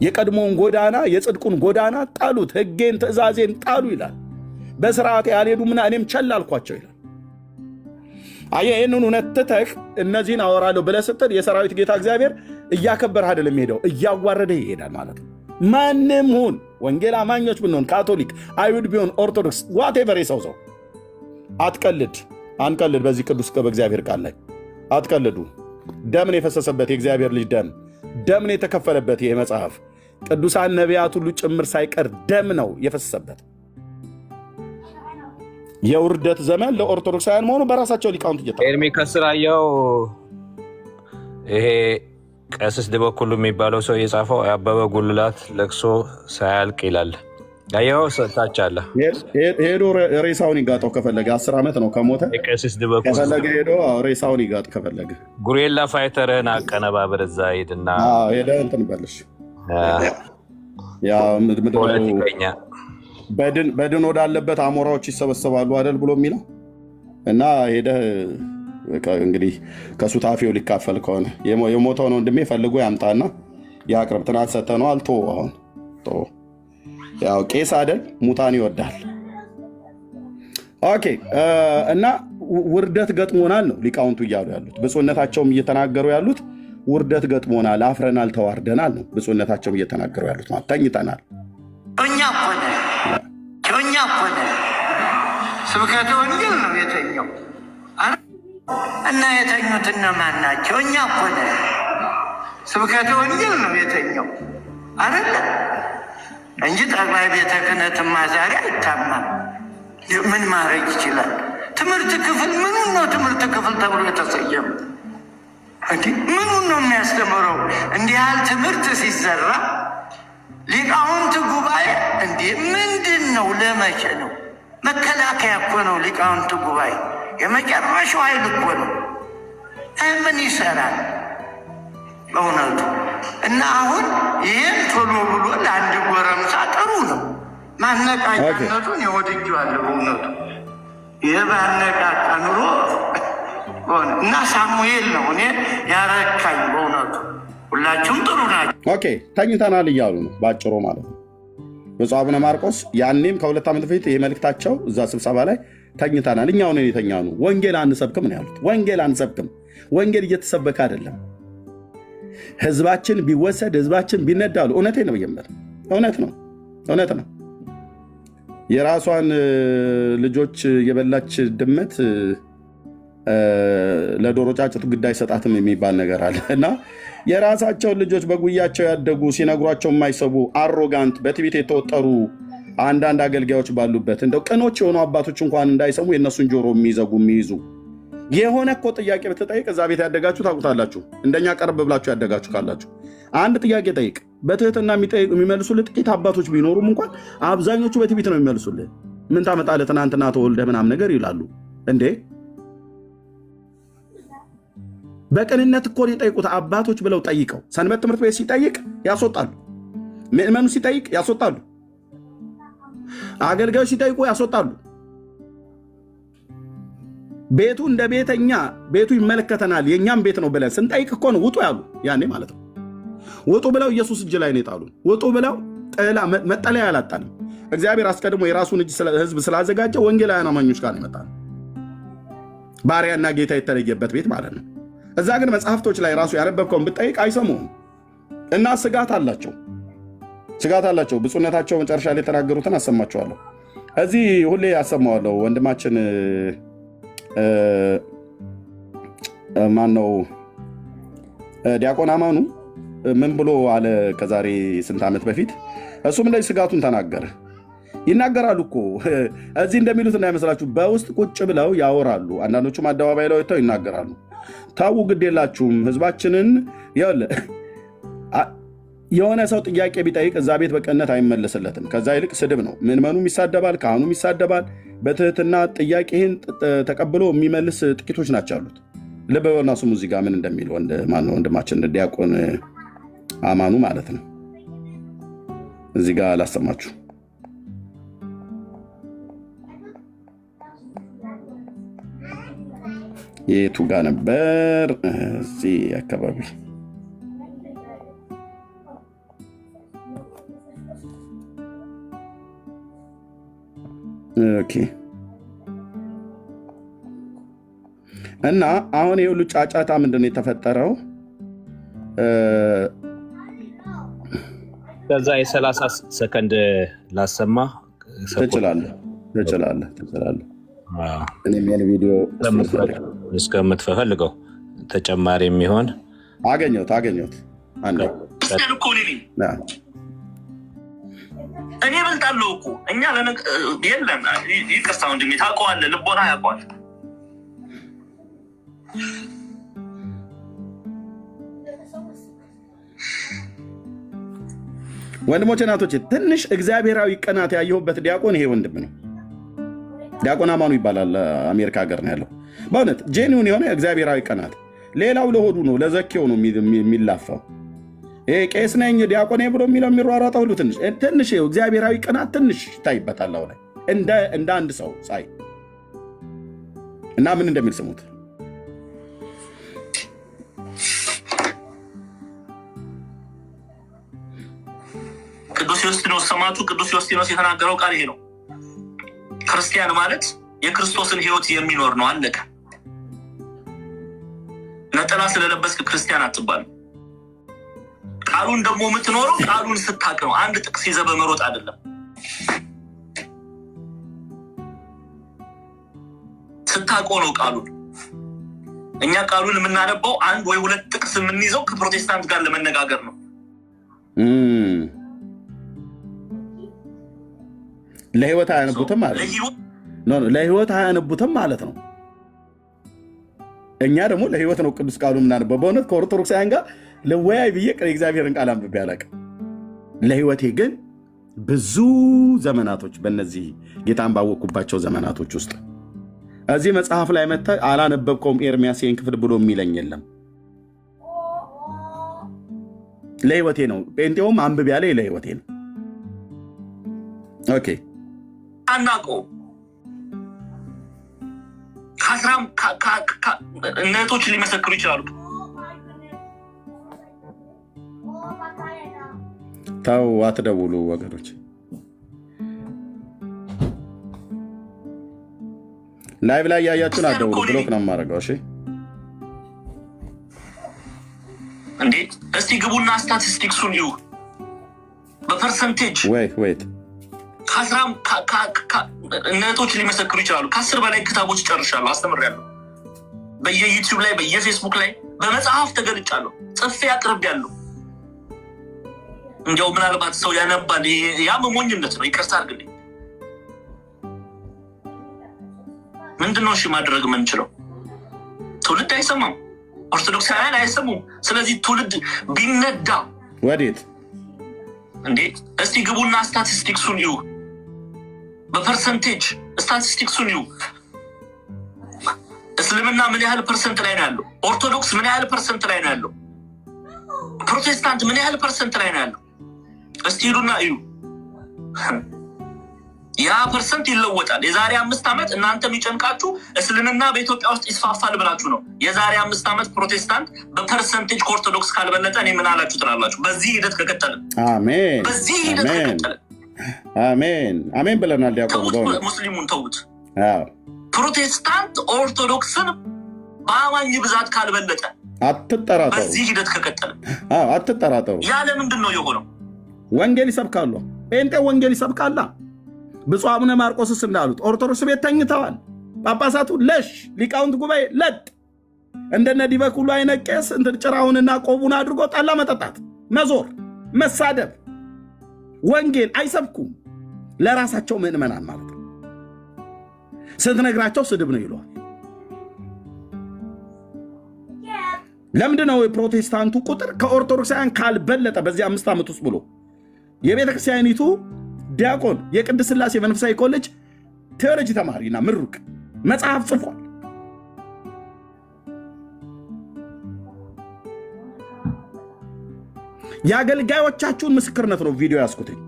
የቀድሞውን ጎዳና የጽድቁን ጎዳና ጣሉት። ሕጌን ትእዛዜን ጣሉ ይላል። በስርዓት ያልሄዱ ምና እኔም ቸል አልኳቸው ይላል። አየህ፣ ይህንን እውነት ትተህ እነዚህን አወራለሁ ብለህ ስትል የሰራዊት ጌታ እግዚአብሔር እያከበረህ አይደለም የሚሄደው፣ እያዋረደ ይሄዳል ማለት ነው። ማንም ሁን ወንጌል አማኞች ብንሆን ካቶሊክ፣ አይሁድ ቢሆን ኦርቶዶክስ፣ ዋቴቨር የሰው አትቀልድ፣ አንቀልድ። በዚህ ቅዱስ በእግዚአብሔር ቃል ላይ አትቀልዱ። ደምን የፈሰሰበት የእግዚአብሔር ልጅ ደምን የተከፈለበት ይህ መጽሐፍ ቅዱሳን ነቢያት ሁሉ ጭምር ሳይቀር ደም ነው የፈሰሰበት። የውርደት ዘመን ለኦርቶዶክሳውያን መሆኑ በራሳቸው ሊቃውንት ኤርሚ ከስራየው ይሄ ቀሲስ ድበኩሉ የሚባለው ሰው የጻፈው የአበበ ጉልላት ለቅሶ ሳያልቅ ይላል። ያየው ሰታች አለ። ሄዶ ሬሳውን ይጋጠው ከፈለገ 10 ዓመት ነው ከሞተ። ቀሲስ ድበኩሉ ከፈለገ ሄዶ ሬሳውን ይጋጥ ከፈለገ። ጉሬላ ፋይተርህን አቀነባበር እዛ ሄድና ሄደ እንትን በልሽ ፖለቲከኛ በድን ወዳለበት አሞራዎች ይሰበሰባሉ አይደል ብሎ የሚለው እና ሄደህ እንግዲህ ከሱታፊው ሊካፈል ከሆነ የሞተውን ወንድሜ ፈልጎ ያምጣና ያቅርብ። ትናንት ሰተነው አልቶ አሁን ያው ቄስ አይደል ሙታን ይወዳል። ኦኬ። እና ውርደት ገጥሞናል ነው ሊቃውንቱ እያሉ ያሉት። ብፁዕነታቸውም እየተናገሩ ያሉት ውርደት ገጥሞናል፣ አፍረናል፣ ተዋርደናል ነው ብፁዕነታቸውም እየተናገሩ ያሉት። ማለት ተኝተናል። እኛ እኮ ነን ስብከተ ወንጌል ነው የተኛው እና የተኙት እነማን ናቸው? እኛ እኮ ነን ስብከተ ወንጌል ነው የተኛው አይደለ እንጂ ጠቅላይ ቤተ ክህነትማ ዛሬ አይታማም። ምን ማድረግ ይችላል? ትምህርት ክፍል ምኑን ነው ትምህርት ክፍል ተብሎ የተሰየመ? ምኑን ነው የሚያስተምረው? እንዲህ ያህል ትምህርት ሲዘራ ሊቃውንት ጉባኤ ምንድን ነው? ለመቼ ነው? መከላከያ እኮ ነው ሊቃውንት ጉባኤ፣ የመጨረሻው ኃይል እኮ ነው። ምን ይሰራል በእውነቱ? እና አሁን ይህን ቶሎ ብሎ ለአንድ ጎረምሳ ጥሩ ነው ማነቃቂነቱን የወድጄዋለሁ በእውነቱ። ይህ ባነቃቃ ኑሮ እና ሳሙኤል ነው እኔ ያረካኝ በእውነቱ። ሁላችሁም ጥሩ ናቸው። ኦኬ ተኝተናል እያሉ ነው በአጭሩ ማለት ነው ብፁዕ አቡነ ማርቆስ። ያኔም ከ2 ዓመት በፊት ይህ መልእክታቸው እዛ ስብሰባ ላይ ተኝተናል፣ እኛው ነን የተኛኑ፣ ወንጌል አንሰብክም ነው ያሉት። ወንጌል አንሰብክም። ወንጌል እየተሰበከ አይደለም። ህዝባችን ቢወሰድ ህዝባችን ቢነዳሉ። እውነቴ ነው ብየምር እውነት ነው። የራሷን ልጆች የበላች ድመት ለዶሮ ጫጭቱ ግድ አይሰጣትም የሚባል ነገር አለ እና የራሳቸውን ልጆች በጉያቸው ያደጉ ሲነግሯቸው የማይሰቡ አሮጋንት በትዕቢት የተወጠሩ አንዳንድ አገልጋዮች ባሉበት እንደው ቅኖች የሆኑ አባቶች እንኳን እንዳይሰሙ የእነሱን ጆሮ የሚይዙ የሆነ እኮ ጥያቄ ብትጠይቅ እዛ ቤት ያደጋችሁ ታውቁታላችሁ። እንደኛ ቀረብ ብላችሁ ያደጋችሁ ካላችሁ አንድ ጥያቄ ጠይቅ፣ በትህትና የሚመልሱልህ ጥቂት አባቶች ቢኖሩም እንኳን አብዛኞቹ በትዕቢት ነው የሚመልሱልህ። ምን ታመጣለህ ትናንትና ተወልደህ ምናምን ነገር ይላሉ። እንዴ በቅንነት እኮ የጠይቁት አባቶች ብለው ጠይቀው፣ ሰንበት ትምህርት ቤት ሲጠይቅ ያስወጣሉ፣ ምዕመኑ ሲጠይቅ ያስወጣሉ፣ አገልጋዮች ሲጠይቁ ያስወጣሉ። ቤቱ እንደ ቤተኛ ቤቱ ይመለከተናል የእኛም ቤት ነው ብለን ስንጠይቅ እኮ ነው ውጡ ያሉ። ያኔ ማለት ነው ውጡ ብለው ኢየሱስ እጅ ላይ ነው የጣሉን። ውጡ ብለው መጠለያ ያላጣንም። እግዚአብሔር አስቀድሞ የራሱን እጅ ህዝብ ስላዘጋጀ ወንጌላውያን አማኞች ጋር ይመጣል። ባሪያና ጌታ የተለየበት ቤት ማለት ነው። እዛ ግን መጽሐፍቶች ላይ ራሱ ያነበብከውን ብጠይቅ አይሰሙም እና ስጋት አላቸው። ብፁዕነታቸው መጨረሻ ላይ የተናገሩትን አሰማቸዋለሁ። እዚህ ሁሌ ያሰማዋለሁ። ወንድማችን ማን ነው ዲያቆን አማኑ ምን ብሎ አለ ከዛሬ ስንት ዓመት በፊት? እሱም እንደዚህ ስጋቱን ተናገረ። ይናገራሉ እኮ እዚህ እንደሚሉት እንዳይመስላችሁ፣ በውስጥ ቁጭ ብለው ያወራሉ። አንዳንዶቹም አደባባይ ላይ ወጥተው ይናገራሉ። ታው ግድ የላችሁም ህዝባችንን የሆነ ሰው ጥያቄ ቢጠይቅ እዛ ቤት በቅንነት አይመለስለትም። ከዛ ይልቅ ስድብ ነው። ምዕመኑም ይሳደባል፣ ካህኑም ይሳደባል። በትህትና ጥያቄህን ተቀብሎ የሚመልስ ጥቂቶች ናቸው ያሉት። ልብ በሉና ስሙ እዚህ ጋር ምን እንደሚል ወንድማችን ዲያቆን አማኑ ማለት ነው። እዚህ ጋር ላሰማችሁ። የቱ ጋር ነበር? እዚህ አካባቢ ኦኬ። እና አሁን የሁሉ ጫጫታ ምንድን ነው የተፈጠረው? ከዛ የ30 ሰከንድ ላሰማ ትችላለህ። እኔም ያን ቪዲዮ እስከምትፈልገው ተጨማሪ የሚሆን አገኘሁት። እኔ እበልጣለሁ እኮ እኛ የለም። ይቅርታ ወንድሜ፣ ታውቀዋለህ፣ ልቦና ያውቀዋል። ወንድሞቼ እናቶቼ፣ ትንሽ እግዚአብሔራዊ ቅናት ያየሁበት ዲያቆን ይሄ ወንድም ነው። ዲያቆን አማኑ ይባላል። አሜሪካ ሀገር ነው ያለው። በእውነት ጄኒውን የሆነ እግዚአብሔራዊ ቅናት። ሌላው ለሆዱ ነው ለዘኬው ነው የሚላፋው። ይሄ ቄስ ነኝ ዲያቆኔ ብሎ የሚለው የሚሯሯጠው ሁሉ ትንሽ እግዚአብሔራዊ ቅናት ትንሽ ይታይበታል ላይ እንደ አንድ ሰው ሳይ እና ምን እንደሚል ስሙት። ቅዱስ ዮስጢኖስ ሰማዕቱ ቅዱስ ዮስጢኖስ የተናገረው ቃል ይሄ ነው። ክርስቲያን ማለት የክርስቶስን ሕይወት የሚኖር ነው። አለቀ። ነጠላ ስለለበስክ ክርስቲያን አትባልም። ቃሉን ደግሞ የምትኖረው ቃሉን ስታቅ ነው። አንድ ጥቅስ ይዘህ በመሮጥ አይደለም። ስታቆ ነው ቃሉን። እኛ ቃሉን የምናነበው አንድ ወይ ሁለት ጥቅስ የምንይዘው ከፕሮቴስታንት ጋር ለመነጋገር ነው። ለህይወት አያነቡትም ማለት ነው። ለህይወት አያነቡትም ማለት ነው። እኛ ደግሞ ለህይወት ነው ቅዱስ ቃሉ የምናነበው። በእውነት ከኦርቶዶክሳውያን ጋር ለወያይ ብዬ የእግዚአብሔርን ቃል አንብቤ አላውቅም። ለህይወቴ ግን ብዙ ዘመናቶች በእነዚህ ጌታን ባወቅኩባቸው ዘመናቶች ውስጥ እዚህ መጽሐፍ ላይ መጥተህ አላነበብከውም ኤርሚያስ ይህን ክፍል ብሎ የሚለኝ የለም። ለህይወቴ ነው። ጴንጤውም አንብቤ ያለ ለህይወቴ ነው። ኦኬ አናውቀውም። እነቶች ሊመሰክሩ ይችላሉ። ተው አትደውሉ ወገኖች። ላይቭ ላይ ያያችሁን አትደውሉ። ብሎክ ነው የማደርገው። እሺ እንዴ እስቲ ግቡና ስታቲስቲክሱን ይዩ በፐርሰንቴጅ። ወይት እነቶች ሊመሰክሩ ይችላሉ። 10 በላይ ክታቦች ጨርሻለሁ፣ አስተምሬያለሁ። በየዩቲዩብ ላይ በየፌስቡክ ላይ በመጽሐፍ ተገልጫለሁ፣ ጽፌ አቅርቤያለሁ። እንዲያው ምናልባት ሰው ያነባል፣ ያም ሞኝነት ነው። ይቅርታ አድርግልኝ። ምንድነው እሺ ማድረግ የምንችለው? ትውልድ አይሰማም፣ ኦርቶዶክሳውያን አይሰሙም። ስለዚህ ትውልድ ቢነዳ ወዴት እንዴ? እስቲ ግቡና ስታቲስቲክሱን ይዩ፣ በፐርሰንቴጅ ስታቲስቲክሱን ይዩ። እስልምና ምን ያህል ፐርሰንት ላይ ነው ያለው? ኦርቶዶክስ ምን ያህል ፐርሰንት ላይ ነው ያለው? ፕሮቴስታንት ምን ያህል ፐርሰንት ላይ ነው ያለው? እስቲ ሂዱና እዩ። ያ ፐርሰንት ይለወጣል። የዛሬ 5 ዓመት እናንተ የሚጨንቃችሁ እስልምና በኢትዮጵያ ውስጥ ይስፋፋል ብላችሁ ነው። የዛሬ 5 ዓመት ፕሮቴስታንት በፐርሰንቴጅ ከኦርቶዶክስ ካልበለጠ እኔ ምን አላችሁ ትላላችሁ። በዚህ ሂደት ከቀጠልን፣ አሜን፣ በዚህ ሂደት ከቀጠልን፣ አሜን ብለናል። ዲያቆን ሙስሊሙን ተውት። ፕሮቴስታንት ኦርቶዶክስን በአማኝ ብዛት ካልበለጠ አትጠራጠሩ። በዚህ ሂደት ከቀጠልን አትጠራጠሩ። ያለ ምንድን ነው የሆነው? ወንጌል ይሰብካሉ። ጴንጤ ወንጌል ይሰብካላ። ብፁዕ አቡነ ማርቆስስ እንዳሉት ኦርቶዶክስ ቤት ተኝተዋል። ጳጳሳቱ ለሽ፣ ሊቃውንት ጉባኤ ለጥ፣ እንደነ ዲበኩሉ አይነት ቄስ ጭራውንና ቆቡን አድርጎ ጠላ መጠጣት፣ መዞር፣ መሳደብ፣ ወንጌል አይሰብኩም። ለራሳቸው ምዕመናን ማለት ነው። ስትነግራቸው ስድብ ነው ይለዋል። ለምንድነው የፕሮቴስታንቱ ቁጥር ከኦርቶዶክሳውያን ካልበለጠ በዚህ 5 ዓመት ውስጥ ብሎ የቤተ ክርስቲያኒቱ ዲያቆን የቅድስት ሥላሴ መንፈሳዊ ኮሌጅ ቴዎሎጂ ተማሪና ምሩቅ መጽሐፍ ጽፏል። የአገልጋዮቻችሁን ምስክርነት ነው ቪዲዮ ያስኩትኝ።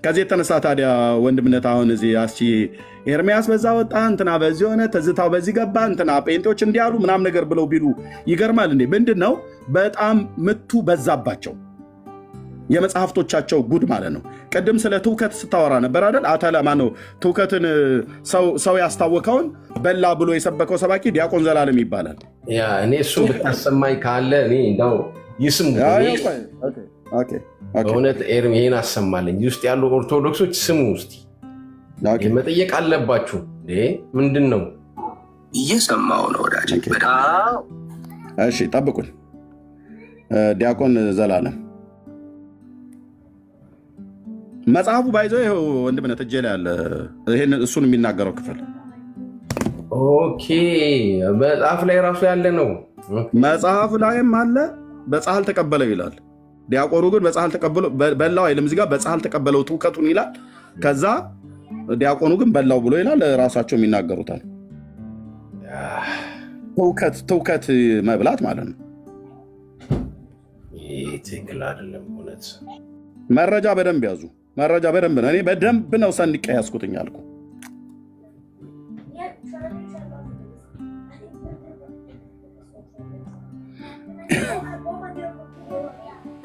ከዚህ የተነሳ ታዲያ ወንድምነት አሁን እዚህ አስቺ ኤርሚያስ በዛ ወጣ፣ እንትና በዚህ ሆነ፣ ትዝታው በዚህ ገባ፣ እንትና ጴንጤዎች እንዲያሉ ምናም ነገር ብለው ቢሉ ይገርማል እንዴ? ምንድን ነው በጣም ምቱ በዛባቸው የመጽሐፍቶቻቸው ጉድ ማለት ነው። ቅድም ስለ ትውከት ስታወራ ነበር አይደል? አተለማ ነው ትውከትን ሰው ያስታወከውን በላ ብሎ የሰበከው ሰባኪ ዲያቆን ዘላለም ይባላል። እኔ እሱን ብታሰማኝ ካለ እኔ እንደው ይስሙ። በእውነት ኤርሚ ይሄን አሰማለኝ። ውስጥ ያሉ ኦርቶዶክሶች ስሙ ውስጥ መጠየቅ አለባችሁ። ምንድን ነው እየሰማው ነው ወዳጅ? እሺ ጠብቁን። ዲያቆን ዘላለም መጽሐፉ ባይዘው ይኸው ወንድምነት እጄ ላይ ያለ ይሄን እሱን የሚናገረው ክፍል ኦኬ፣ መጽሐፍ ላይ ራሱ ያለ ነው። መጽሐፍ ላይም አለ። በጻሕል ተቀበለው ይላል። ዲያቆኑ ግን በጻሕል ተቀበለው በላው አይልም። እዚህ ጋር በጻሕል ተቀበለው ትውከቱን ይላል። ከዛ ዲያቆኑ ግን በላው ብሎ ይላል። ራሳቸው የሚናገሩታል። ትውከት መብላት ማለት ነው። ይህ ትክክል አይደለም። እውነት መረጃ በደንብ ያዙ። መረጃ በደንብ ነው። እኔ በደንብ ነው ሰንቄ ያዝኩትኝ አልኩ።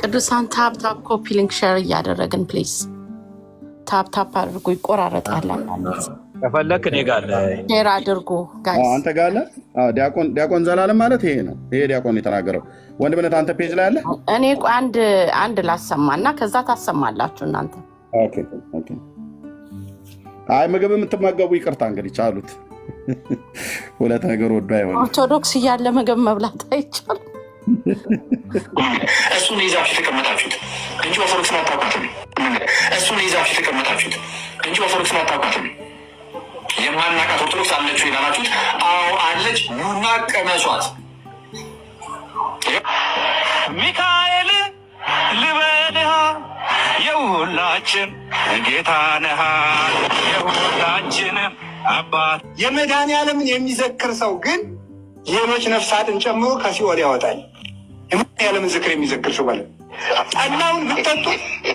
ቅዱሳን ታፕታፕ ኮፒ ሊንክ ሼር እያደረግን ፕሊዝ ታፕታፕ አድርጉ። ይቆራረጣል። ከፈለክ እኔ ጋር ሼር አድርጉ ጋይስ። አንተ ጋር አለ። ዲያቆን ዘላለም ማለት ይሄ ነው። ይሄ ዲያቆን የተናገረው ወንድምነት አንተ ፔጅ ላይ አለ። እኔ አንድ ላሰማና ከዛ ታሰማላችሁ እናንተ። አይ ምግብ የምትመገቡ ይቅርታ እንግዲህ ቻሉት። ሁለት ነገር ወዶ አይሆንም። ኦርቶዶክስ እያለ ምግብ መብላት አይቻልም። እሱን ይዛችሁ የተቀመጣችሁት እንጂ ኦርቶዶክስን አታውቋትም። እሱን ይዛችሁ የተቀመጣችሁት እንጂ ኦርቶዶክስን አታውቋትም። የማናውቃት ኦርቶዶክስ አለች ይላላችሁት። አዎ አለች። ኑና ቀመሷት። ሚካኤል ልበልሃ የሁላችን ጌታ ነሃ የሁላችንም አባት። የመድኃኔዓለምን የሚዘክር ሰው ግን ሌሎች ነፍሳትን ጨምሮ ከሲኦል ያወጣል። የመድኃኔዓለምን ዝክር የሚዘክር ሰው ማለት ጠላውን ብትጠጡ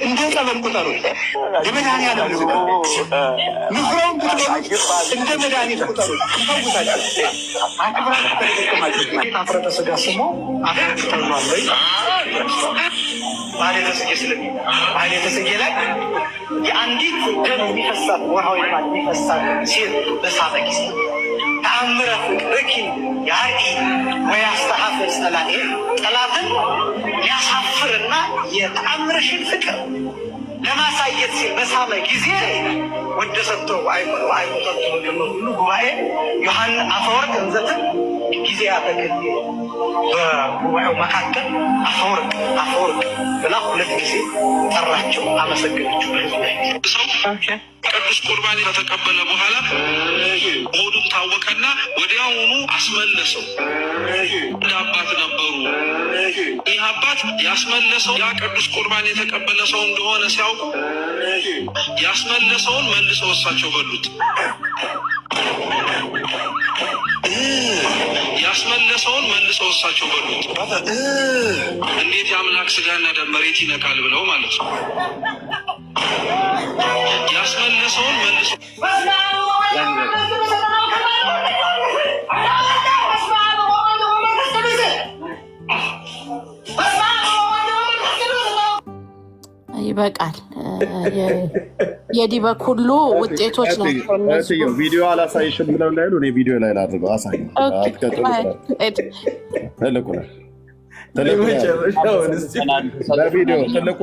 እንደ ጸበል ቁጠሩት። የመድኃኔዓለም ዝክር ንፍሮውን ብትበሉት እንደ መድኃኒት ቁጠሩት። ይፈውሳል። አፍረተ ስጋ ስሞ አፍረተ ተብሏል። ማህሌተ ጽጌ ማህሌተ ጽጌ ላይ የአንዲት ደም የሚፈሳት ወርሃዊ ልማት የሚፈሳት ሴት በሳመ ጊዜ ተአምረ ፍቅርኪ ያርኢ ወያስተሐፍር ጸላኤ ጠላትን ሊያሳፍርና የተአምርሽን ፍቅር ለማሳየት ሲል በሳመ ጊዜ ወደ ሰጥተው አይቆጠጡ ሁሉ ጉባኤ ዮሐን አፈወርቅ እንዘትን ጊዜ ያተክል በጉባኤው መካከል አፈወርቅ ብላ 2 ጊዜ ጠራቸው፣ አመሰገነችው። ቅዱስ ቁርባን ከተቀበለ በኋላ ሆዱም ታወቀና ወዲያውኑ አስመለሰው። እንደ አባት ነበሩ። ይህ አባት ያስመለሰው ያ ቅዱስ ቁርባን የተቀበለ ሰው እንደሆነ ሲያውቁ ያስመለሰውን መልሰው እሳቸው በሉት። ያስመለሰውን መልሰው እሳቸው በሉት። እንዴት የአምላክ ስጋና ደም መሬት ይነካል ብለው ማለት ነው። ያስመለሰውን መልሶ ይበቃል። የዲበ ኩሉ ውጤቶች ናቸው። ቪዲዮ አላሳይሽም ብለው እንዳይሉ እኔ ቪዲዮ ላይ ላድርገው። አሳይ ትልቁ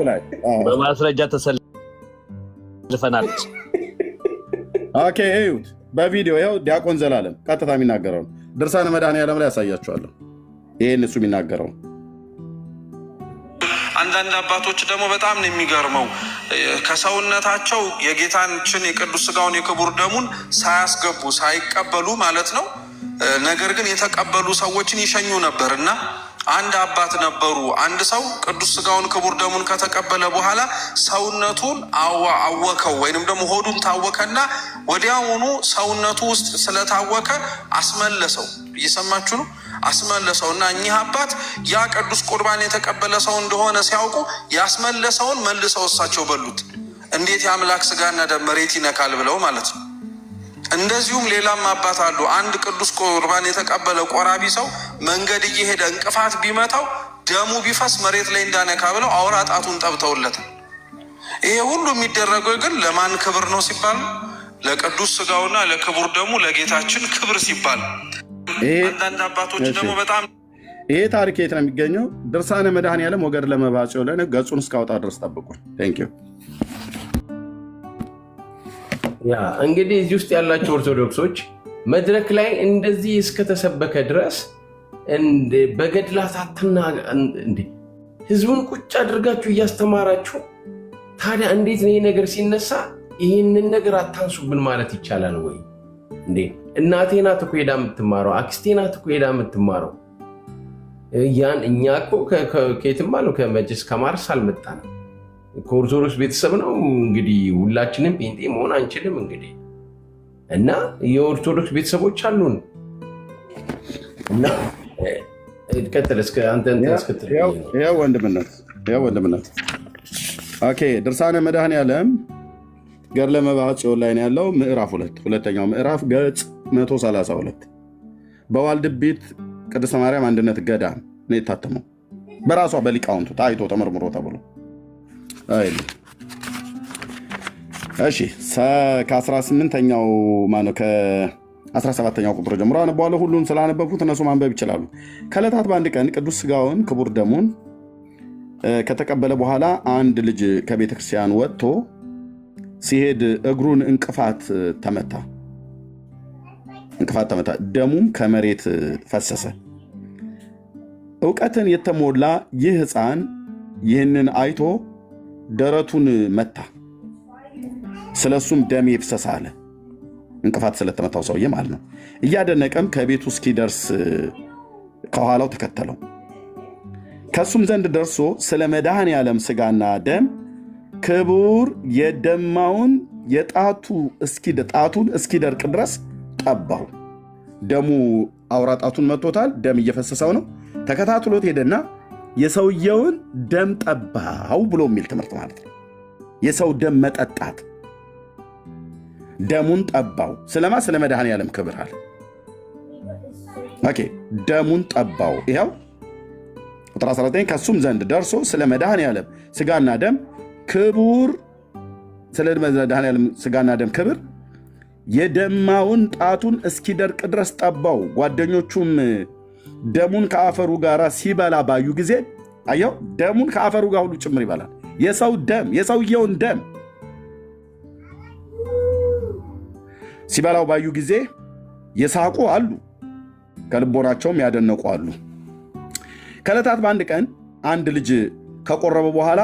ላይ በማስረጃ ተሰልፈናል። ኦኬ እዩት በቪዲዮ ይኸው ዲያቆን ዘላለም ቀጥታ የሚናገረው ድርሳነ መድኃኔዓለም ላይ ያሳያቸዋለሁ። ይህን እሱ የሚናገረው አንዳንድ አባቶች ደግሞ በጣም ነው የሚገርመው። ከሰውነታቸው የጌታችን የቅዱስ ስጋውን የክቡር ደሙን ሳያስገቡ ሳይቀበሉ ማለት ነው። ነገር ግን የተቀበሉ ሰዎችን ይሸኙ ነበር እና አንድ አባት ነበሩ። አንድ ሰው ቅዱስ ስጋውን ክቡር ደሙን ከተቀበለ በኋላ ሰውነቱን አወከው ወይንም ደግሞ ሆዱን ታወከና ወዲያውኑ ሰውነቱ ውስጥ ስለታወከ አስመለሰው። እየሰማችሁ ነው? አስመለሰው እና እኚህ አባት ያ ቅዱስ ቁርባን የተቀበለ ሰው እንደሆነ ሲያውቁ ያስመለሰውን መልሰው እሳቸው በሉት። እንዴት የአምላክ ስጋና ደም መሬት ይነካል ብለው ማለት ነው። እንደዚሁም ሌላም አባት አሉ። አንድ ቅዱስ ቁርባን የተቀበለ ቆራቢ ሰው መንገድ እየሄደ እንቅፋት ቢመታው ደሙ ቢፈስ መሬት ላይ እንዳነካ ብለው አውራ ጣቱን ጠብተውለታል። ይሄ ሁሉ የሚደረገው ግን ለማን ክብር ነው ሲባል ለቅዱስ ስጋውና ለክቡር ደሙ ለጌታችን ክብር ሲባል። አንዳንድ አባቶች ደግሞ በጣም ይሄ ታሪክ የት ነው የሚገኘው? ድርሳነ መድኃኔዓለም ወገድ ለመባጽ ላይ ገጹን እስካወጣ ድረስ ጠብቁን። ቴንኪው። ያ እንግዲህ እዚህ ውስጥ ያላቸው ኦርቶዶክሶች መድረክ ላይ እንደዚህ እስከተሰበከ ድረስ በገድላት ህዝቡን ቁጭ አድርጋችሁ እያስተማራችሁ፣ ታዲያ እንዴት ነው ይህ ነገር ሲነሳ ይህንን ነገር አታንሱብን ማለት ይቻላል ወይ እንዴ? እናቴ ናት እኮ ሄዳ የምትማረው፣ አክስቴ ናት እኮ ሄዳ የምትማረው። ያን እኛ እኮ ከየትም አለው ከመጅስ ከማርስ አልመጣንም፣ ከኦርቶዶክስ ቤተሰብ ነው። እንግዲህ ሁላችንም ጴንጤ መሆን አንችልም እንግዲህ እና የኦርቶዶክስ ቤተሰቦች አሉን እና ቀጥል እስከ አንተ እስክትል ያው ወንድምነት ኦኬ። ድርሳነ መድኃኔዓለም ገድለ መባጽ ላይ ነው ያለው። ምዕራፍ 2 ሁለተኛው ምዕራፍ ገጽ 132 በዋልድቢት ቅድስተ ማርያም አንድነት ገዳም ነው የታተመው። በራሷ በሊቃውንቱ ታይቶ ተመርምሮ ተብሎ አይል። እሺ ከ18ኛው ማነው ከ17ኛው ቁጥር ጀምሮ አነባዋለሁ። ሁሉን ስላነበብኩት እነሱ ማንበብ ይችላሉ። ከዕለታት በአንድ ቀን ቅዱስ ስጋውን ክቡር ደሙን ከተቀበለ በኋላ አንድ ልጅ ከቤተክርስቲያን ወጥቶ ሲሄድ እግሩን እንቅፋት ተመታ። ደሙም ከመሬት ፈሰሰ። እውቀትን የተሞላ ይህ ሕፃን ይህንን አይቶ ደረቱን መታ፣ ስለሱም ደም ይፍሰስ አለ። እንቅፋት ስለተመታው ሰውዬ ማለት ነው። እያደነቀም ከቤቱ እስኪደርስ ከኋላው ተከተለው። ከሱም ዘንድ ደርሶ ስለ መድኃኔ ዓለም ሥጋና ደም ክቡር የደማውን ጣቱን እስኪደርቅ ድረስ ጠባው። ደሙ አውራ ጣቱን መቶታል። ደም እየፈሰሰው ነው። ተከታትሎት ሄደና የሰውየውን ደም ጠባው ብሎ የሚል ትምህርት ማለት ነው። የሰው ደም መጠጣት፣ ደሙን ጠባው። ስለማ ስለ መድኃኔ ዓለም ክብር አለ። ኦኬ፣ ደሙን ጠባው። ይኸው ቁጥር 19 ከሱም ዘንድ ደርሶ ስለ መድኃኔ ዓለም ሥጋና ደም ክቡር፣ ስለ መድኃኔ ዓለም ሥጋና ደም ክብር የደማውን ጣቱን እስኪደርቅ ድረስ ጠባው። ጓደኞቹም ደሙን ከአፈሩ ጋር ሲበላ ባዩ ጊዜ፣ አየው፣ ደሙን ከአፈሩ ጋር ሁሉ ጭምር ይበላል። የሰው ደም፣ የሰውየውን ደም ሲበላው ባዩ ጊዜ የሳቁ አሉ፣ ከልቦናቸውም ያደነቁ አሉ። ከዕለታት በአንድ ቀን አንድ ልጅ ከቆረበ በኋላ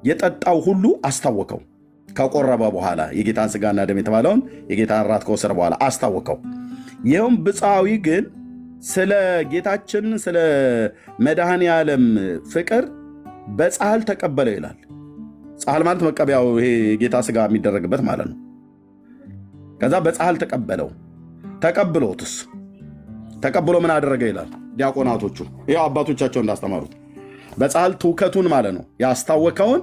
የጠጣው ሁሉ አስታወከው። ከቆረበ በኋላ የጌታን ሥጋና ደም የተባለውን የጌታን ራት ከወሰደ በኋላ አስታወከው። ይኸውም ብፅዓዊ ግን ስለ ጌታችን ስለ መድኃኔ ዓለም ፍቅር በጻሕል ተቀበለው ይላል። ጻሕል ማለት መቀበያው፣ ይሄ የጌታ ሥጋ የሚደረግበት ማለት ነው። ከዛ በጻሕል ተቀበለው። ተቀብሎትስ ተቀብሎ ምን አደረገ ይላል ዲያቆናቶቹ፣ ይኸው አባቶቻቸው እንዳስተማሩት በጻሕል ትውከቱን ማለት ነው ያስታወከውን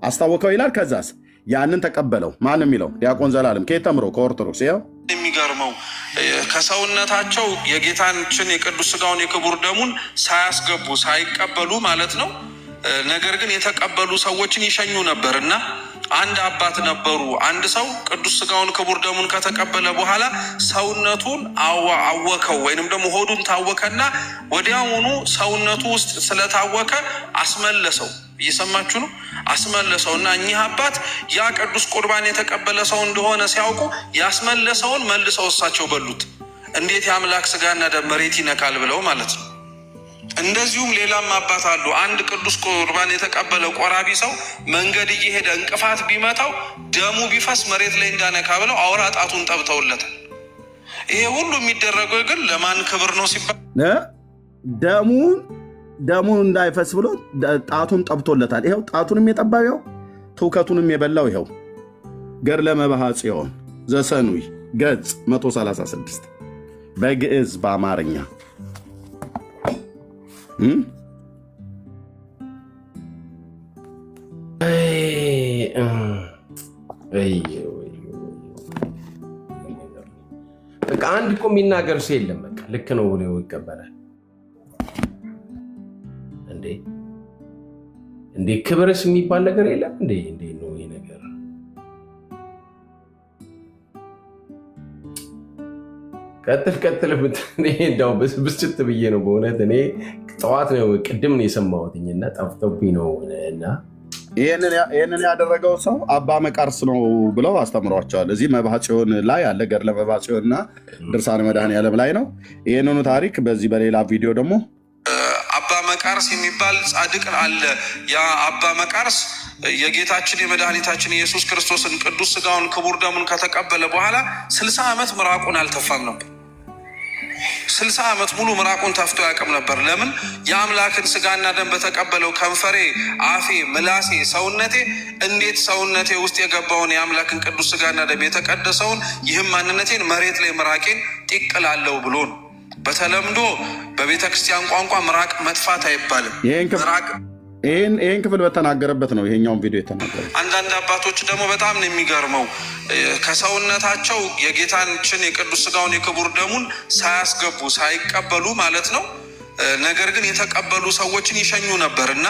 አስታወከው ይላል። ከዛስ ያንን ተቀበለው። ማን የሚለው ዲያቆን ዘላለም ከየት ተምሮ? ከኦርቶዶክስ። ይኸው የሚገርመው ከሰውነታቸው የጌታችን የቅዱስ ሥጋውን የክቡር ደሙን ሳያስገቡ ሳይቀበሉ ማለት ነው። ነገር ግን የተቀበሉ ሰዎችን ይሸኙ ነበር እና አንድ አባት ነበሩ። አንድ ሰው ቅዱስ ሥጋውን ክቡር ደሙን ከተቀበለ በኋላ ሰውነቱን አወከው ወይንም ደግሞ ሆዱን ታወከና ወዲያውኑ ሰውነቱ ውስጥ ስለታወከ አስመለሰው። እየሰማችሁ ነው? አስመለሰው እና እኚህ አባት ያ ቅዱስ ቁርባን የተቀበለ ሰው እንደሆነ ሲያውቁ ያስመለሰውን መልሰው እሳቸው በሉት። እንዴት የአምላክ ሥጋና ደም መሬት ይነካል ብለው ማለት ነው። እንደዚሁም ሌላም አባት አሉ። አንድ ቅዱስ ቁርባን የተቀበለ ቆራቢ ሰው መንገድ እየሄደ እንቅፋት ቢመታው ደሙ ቢፈስ መሬት ላይ እንዳነካ ብለው አውራ ጣቱን ጠብተውለታል። ይሄ ሁሉ የሚደረገው ግን ለማን ክብር ነው ሲባል ደሙን እንዳይፈስ ብሎ ጣቱን ጠብቶለታል። ይኸው ጣቱንም የጠባው ይኸው ትውከቱንም የበላው ይኸው ገድለ መባዓ ጽዮን ዘሰኑይ ገጽ 136 በግዕዝ በአማርኛ በቃ አንድ እኮ የሚናገር ሰው የለም። በቃ ልክ ነው ብሎ ይቀበላል። እንዴ ክብርስ የሚባል ነገር የለም እንዴ? እንዴ ነው ይሄ ነገር? ቀጥል እንዳው ብስጭት ብዬ ነው በእውነት። እኔ ጠዋት ነው ቅድም ነው የሰማሁትኝና ጠፍቶብኝ ነው። እና ይህንን ያደረገው ሰው አባ መቃርስ ነው ብለው አስተምሯቸዋል። እዚህ መባዓ ጽዮን ላይ አለ፣ ገድለ መባዓ ጽዮንና ድርሳነ መድኃኔ ዓለም ላይ ነው። ይህንኑ ታሪክ በዚህ በሌላ ቪዲዮ ደግሞ አባ መቃርስ የሚባል ጻድቅ አለ። ያ አባ መቃርስ የጌታችን የመድኃኒታችን ኢየሱስ ክርስቶስን ቅዱስ ሥጋውን ክቡር ደሙን ከተቀበለ በኋላ 60 ዓመት ምራቁን አልተፋም ነበር። 60 ዓመት ሙሉ ምራቁን ተፍቶ ያቅም ነበር። ለምን? የአምላክን ሥጋና ደም በተቀበለው ከንፈሬ፣ አፌ፣ ምላሴ፣ ሰውነቴ እንዴት ሰውነቴ ውስጥ የገባውን የአምላክን ቅዱስ ሥጋና ደም የተቀደሰውን ይህም ማንነቴን መሬት ላይ ምራቄን ጢቅላለሁ ብሎ ነው። በተለምዶ በቤተ ክርስቲያን ቋንቋ ምራቅ መጥፋት አይባልም። ይህን ክፍል በተናገረበት ነው ይሄኛውን ቪዲዮ የተናገረ። አንዳንድ አባቶች ደግሞ በጣም ነው የሚገርመው ከሰውነታቸው የጌታችን የቅዱስ ሥጋውን የክቡር ደሙን ሳያስገቡ ሳይቀበሉ ማለት ነው። ነገር ግን የተቀበሉ ሰዎችን ይሸኙ ነበር እና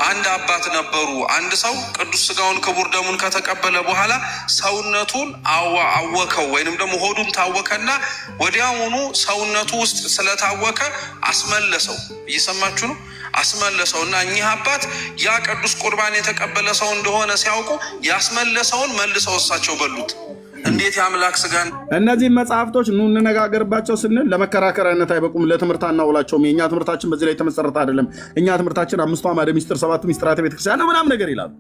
አንድ አባት ነበሩ። አንድ ሰው ቅዱስ ሥጋውን ክቡር ደሙን ከተቀበለ በኋላ ሰውነቱን አወከው ወይንም ደግሞ ሆዱን ታወከና ወዲያውኑ ሰውነቱ ውስጥ ስለታወከ አስመለሰው። እየሰማችሁ ነው? አስመለሰው እና እኚህ አባት ያ ቅዱስ ቁርባን የተቀበለ ሰው እንደሆነ ሲያውቁ ያስመለሰውን መልሰው እሳቸው በሉት። እንዴት የአምላክ ስጋን እነዚህ መጽሐፍቶች ኑ እንነጋገርባቸው ስንል ለመከራከሪያነት አይበቁም፣ ለትምህርት አናውላቸውም። የእኛ ትምህርታችን በዚህ ላይ የተመሰረተ አይደለም። እኛ ትምህርታችን 5 አዕማደ ምስጢር 7 ምስጢራተ ቤተክርስቲያን ነው ምናምን ነገር ይላሉ።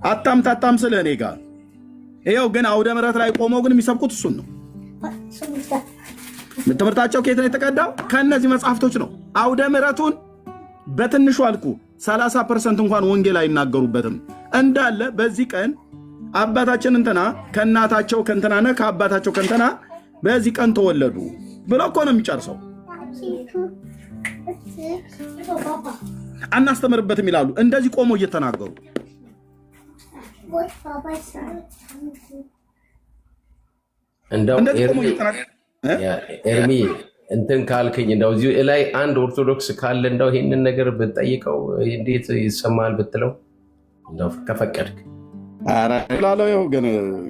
አታምታታም ስለ እኔ ጋር ይኸው። ግን አውደ ምሕረት ላይ ቆመው ግን የሚሰብኩት እሱን ነው። ትምህርታቸው ከየት ነው የተቀዳው? ከእነዚህ መጽሐፍቶች ነው። አውደ ምሕረቱን በትንሹ አልኩ 30% እንኳን ወንጌል አይናገሩበትም። እንዳለ በዚህ ቀን አባታችን እንትና ከእናታቸው ከእንትናነ ከአባታቸው ከእንትና በዚህ ቀን ተወለዱ ብሎ እኮ ነው የሚጨርሰው። አናስተምርበትም ይላሉ። እንደዚህ ቆመው እየተናገሩ እንደው ኤርሚ እንትን ካልከኝ እንደው እዚሁ ላይ አንድ ኦርቶዶክስ ካለ እንደው ይሄንን ነገር ብትጠይቀው እንዴት ይሰማል ብትለው እንደው ከፈቀድክ ላለው ግን